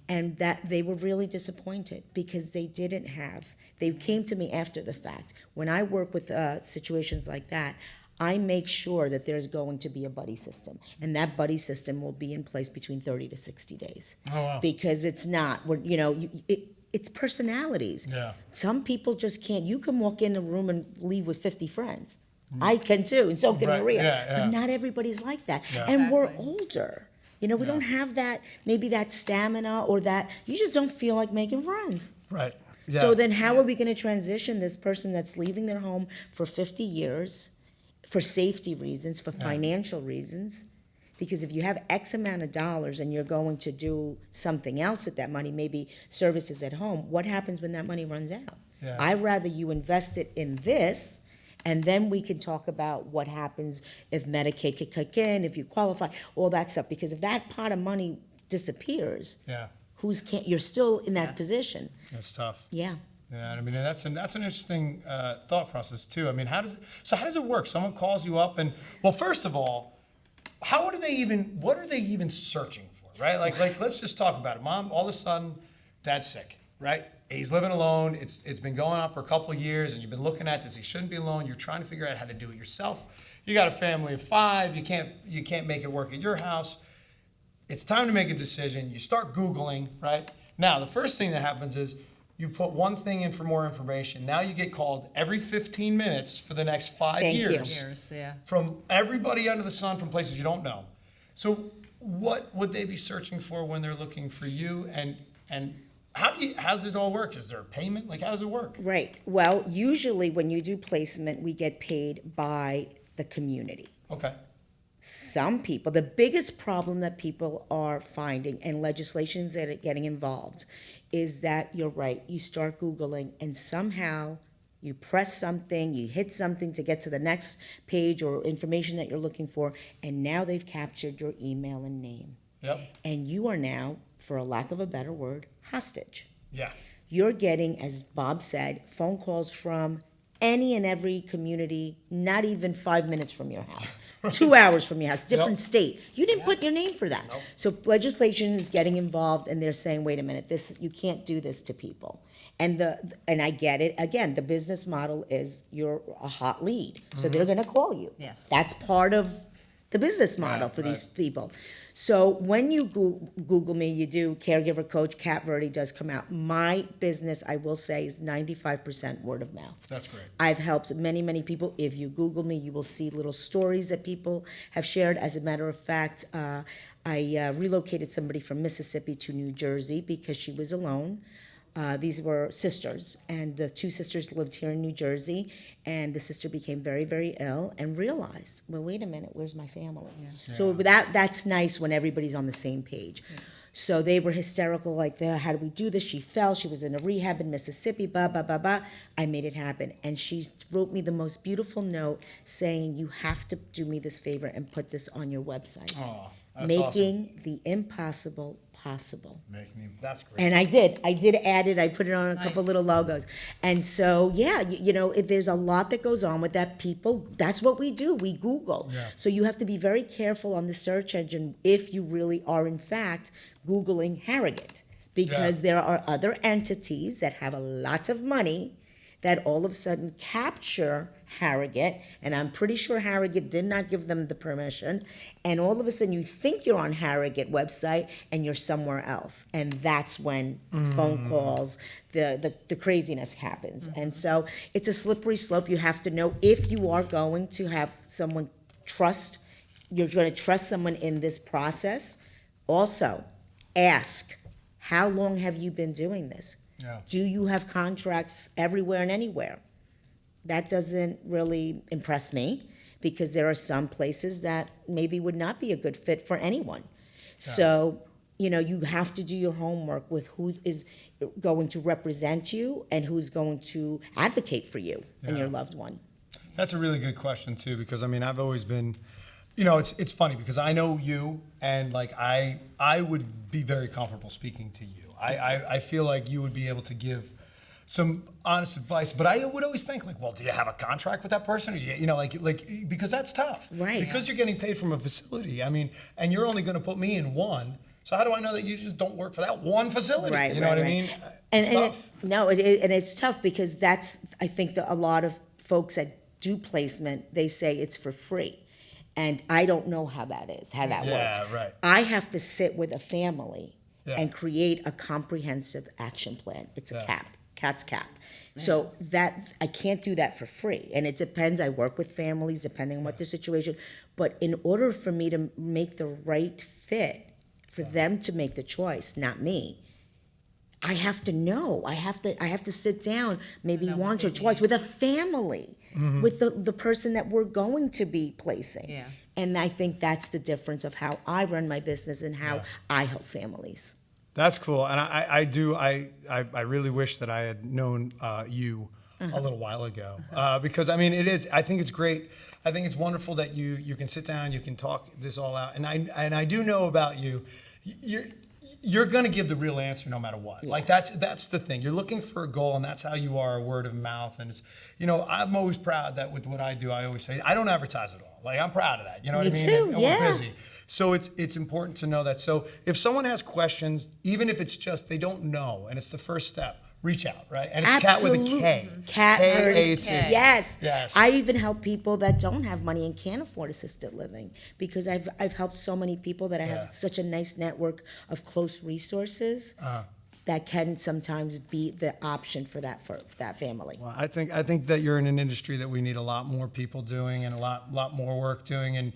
Speaker 10: And that they were really disappointed because they came to me after the fact. When I work with situations like that, I make sure that there's going to be a buddy system. And that buddy system will be in place between 30 to 60 days.
Speaker 3: Oh, wow.
Speaker 10: Because it's not, it's personalities.
Speaker 3: Yeah.
Speaker 10: Some people just can't. You can walk in a room and leave with 50 friends. I can too, and so can Maria. But not everybody's like that.
Speaker 3: Yeah.
Speaker 10: And we're older. We don't have that stamina or that, you just don't feel like making friends.
Speaker 3: Right. Yeah.
Speaker 10: So then how are we going to transition this person that's leaving their home for 50 years for safety reasons, for financial reasons? Because if you have X amount of dollars and you're going to do something else with that money, maybe services at home, what happens when that money runs out?
Speaker 3: Yeah.
Speaker 10: I'd rather you invest it in this, and then we can talk about what happens if Medicaid could kick in, if you qualify, all that stuff. Because if that pot of money disappears,
Speaker 3: Yeah,
Speaker 10: you're still in that position.
Speaker 3: that's tough.
Speaker 10: Yeah.
Speaker 3: Yeah, I mean, that's an interesting thought process too. I mean, how does it work? Someone calls you up and, well, first of all, what are they even searching for, right? Like let's just talk about it. Mom, all of a sudden, dad's sick, right? He's living alone. It's been going on for a couple of years, and you've been looking at this. He shouldn't be alone. You're trying to figure out how to do it yourself. You got a family of 5. You can't make it work at your house. It's time to make a decision. You start Googling, right? Now, the first thing that happens is you put one thing in for more information. Now you get called every 15 minutes for the next 5
Speaker 10: Thank you.
Speaker 3: years
Speaker 11: Yeah.
Speaker 3: from everybody under the sun from places you don't know. So what would they be searching for when they're looking for you? And how's this all work? Is there a payment? Like, how does it work?
Speaker 10: Right. Well, usually when you do placement, we get paid by the community.
Speaker 3: Okay.
Speaker 10: Some people, the biggest problem that people are finding and legislations that are getting involved is that you're right. You start Googling and somehow you press something, you hit something to get to the next page or information that you're looking for, and now they've captured your email and name.
Speaker 3: Yep.
Speaker 10: And you are now, for a lack of a better word, hostage.
Speaker 3: Yeah.
Speaker 10: You're getting, as Bob said, phone calls from any and every community, not even 5 minutes from your house, 2 hours from your house, different state. You didn't put your name for that.
Speaker 3: Nope.
Speaker 10: So legislation is getting involved, and they're saying, wait a minute, you can't do this to people. And I get it. Again, the business model is you're a hot lead, so they're going to call you.
Speaker 11: Yes.
Speaker 10: That's part of the business model for these people. So when you Google me, you do caregiver coach, Kat Verde does come out. My business, I will say, is 95% word of mouth.
Speaker 3: That's great.
Speaker 10: I've helped many, many people. If you Google me, you will see little stories that people have shared. As a matter of fact, I relocated somebody from Mississippi to New Jersey because she was alone. These were sisters, and the 2 sisters lived here in New Jersey, and the sister became very, very ill and realized, well, wait a minute, where's my family? So that's nice when everybody's on the same page. So they were hysterical, like, how do we do this? She fell, she was in a rehab in Mississippi, blah, blah, blah, blah. I made it happen. And she wrote me the most beautiful note saying, you have to do me this favor and put this on your website.
Speaker 3: Oh, that's
Speaker 10: Making
Speaker 3: awesome.
Speaker 10: the impossible possible.
Speaker 3: That's great.
Speaker 10: And I did add it. I put it on a couple little logos. And so, yeah, there's a lot that goes on with that. People, that's what we do. We Google.
Speaker 3: Yeah.
Speaker 10: So you have to be very careful on the search engine if you really are, in fact, Googling Harrogate. Because there are other entities that have a lot of money that all of a sudden capture Harrogate, and I'm pretty sure Harrogate did not give them the permission, and all of a sudden you think you're on Harrogate website and you're somewhere else, and that's when phone calls, the craziness happens. And so it's a slippery slope. You have to know if you are going to have someone you're going to trust someone in this process. Also, ask, how long have you been doing this?
Speaker 3: Yeah.
Speaker 10: Do you have contracts everywhere and anywhere? That doesn't really impress me because there are some places that maybe would not be a good fit for anyone. Yeah. So, you have to do your homework with who is going to represent you and who's going to advocate for you and your loved one.
Speaker 3: That's a really good question too, because I've always been, it's funny because I know you, and like I would be very comfortable speaking to you. I feel like you would be able to give some honest advice, but I would always think, like, well, do you have a contract with that person? Or because that's tough.
Speaker 10: Right.
Speaker 3: Because you're getting paid from a facility. And you're only going to put me in one. So how do I know that you just don't work for that one facility?
Speaker 10: Right.
Speaker 3: You know what I mean? It's tough.
Speaker 10: It's tough because that's, I think, a lot of folks that do placement, they say it's for free. And I don't know how that works.
Speaker 3: Yeah, right.
Speaker 10: I have to sit with a family and create a comprehensive action plan. It's a CAT's cap. So that I can't do that for free. And it depends. I work with families depending on what the situation. But in order for me to make the right fit, for them to make the choice, not me, I have to know. I have to sit down maybe once or twice with a family, with the person that we're going to be placing. Yeah. And I think that's the difference of how I run my business and how I help families.
Speaker 3: That's cool. And I really wish that I had known you a little while ago. Because I mean, I think it's great. I think it's wonderful that you can sit down, you can talk this all out. And I do know about you. You're going to give the real answer no matter what. Yeah. Like that's the thing. You're looking for a goal, and that's how you are, word of mouth. And it's, I'm always proud that with what I do, I always say, I don't advertise at all. Like, I'm proud of that. You know what I mean?
Speaker 10: Too,
Speaker 3: and we're busy. So it's important to know that. So if someone has questions, even if it's just they don't know, and it's the first step, reach out, right? And it's
Speaker 10: Absolutely.
Speaker 3: Kat with a K.
Speaker 10: Kat Verde.
Speaker 3: K-A-T.
Speaker 10: Yes.
Speaker 3: Yes.
Speaker 10: I even help people that don't have money and can't afford assisted living because I've helped so many people that I have such a nice network of close resources that can sometimes be the option for that family.
Speaker 3: Well, I think that you're in an industry that we need a lot more people doing and a lot more work doing, and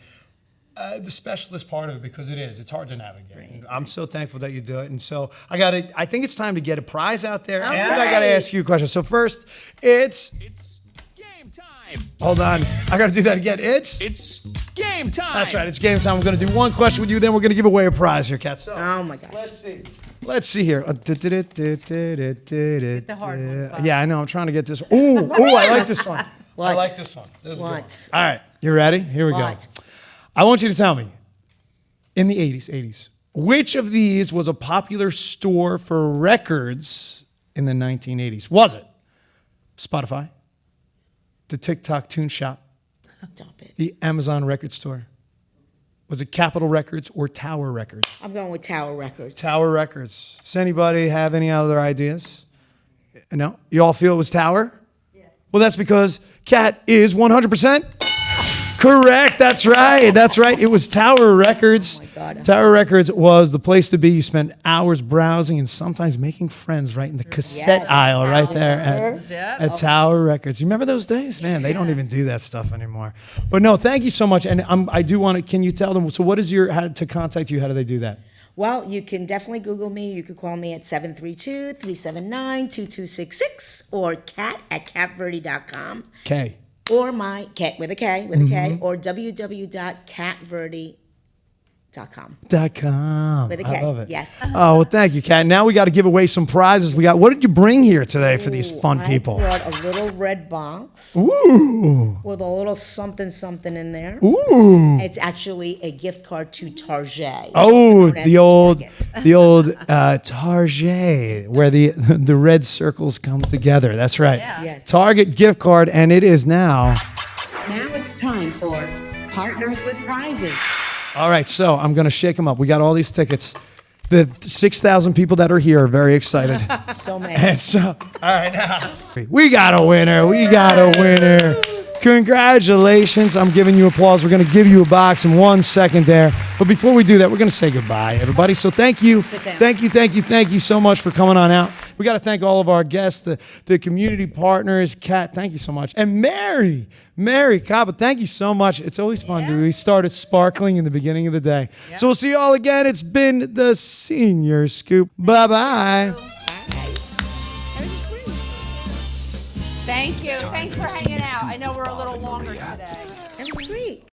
Speaker 3: the specialist part of it, because it's hard to navigate. Right. I'm so thankful that you do it. And so I think it's time to get a prize out there.
Speaker 10: All
Speaker 3: and
Speaker 10: right.
Speaker 3: I got to ask you a question. So first, it's game time. Hold on. I got to do that again. It's game time. That's right. It's game time. We're going to do one question with you. Then we're going to give away a prize here, Kat. So,
Speaker 10: oh my gosh.
Speaker 3: Let's see here.
Speaker 11: Get the hard one, Bob.
Speaker 3: Yeah, I know. I'm trying to get this. Ooh, I like this one.
Speaker 10: What?
Speaker 3: I like this one. This is good.
Speaker 10: What?
Speaker 3: All right. You ready? Here we go. I want you to tell me, in the 80s, which of these was a popular store for records in the 1980s? Was it Spotify, the TikTok Tune Shop,
Speaker 10: Stop it.
Speaker 3: the Amazon Record Store? Was it Capitol Records or Tower Records?
Speaker 10: I'm going with Tower Records.
Speaker 3: Tower Records. Does anybody have any other ideas? No? You all feel it was Tower? Yeah. Well, that's because Kat is 100% correct. That's right. That's right. It was Tower Records.
Speaker 10: Oh my God.
Speaker 3: Tower Records was the place to be. You spent hours browsing and sometimes making friends right in the cassette aisle right there at Tower Records. You remember those days? Man, they don't even do that stuff anymore. But no, thank you so much. And I do want to, can you tell them, so what is how to contact you? How do they do that?
Speaker 10: Well, you can definitely Google me. You could call me at 732-379-2266 or kat@katverde.com.
Speaker 3: Okay.
Speaker 10: Or my Kat with a K, or www.katverde.com.
Speaker 3: .com.
Speaker 10: With a K.
Speaker 3: I love it.
Speaker 10: Yes.
Speaker 3: Oh, well, thank you, Kat. Now we got to give away some prizes. What did you bring here today for these fun people?
Speaker 10: I brought a little red box.
Speaker 3: Ooh.
Speaker 10: With a little something in there.
Speaker 3: Ooh.
Speaker 10: It's actually a gift card to Target.
Speaker 3: Oh, the old Target, where the red circles come together. That's right.
Speaker 10: Yeah. Yes.
Speaker 3: Target gift card, and it is now.
Speaker 1: Now it's time for Partners with Prizes.
Speaker 3: All right, so I'm going to shake them up. We got all these tickets. The 6,000 people that are here are very excited.
Speaker 10: So many.
Speaker 3: And so, all right, now we got a winner. Congratulations. I'm giving you applause. We're going to give you a box in 1 second there. But before we do that, we're going to say goodbye, everybody. So thank you so much for coming on out. We got to thank all of our guests, the community partners. Kat, thank you so much. And Mary Kaba, thank you so much. It's always fun. We started sparkling in the beginning of the day. Yep. So we'll see you all again. It's been the Senior Scoop. Bye-bye.
Speaker 11: Thank you. Thanks for hanging out. I know we're a little longer today.
Speaker 10: That was great.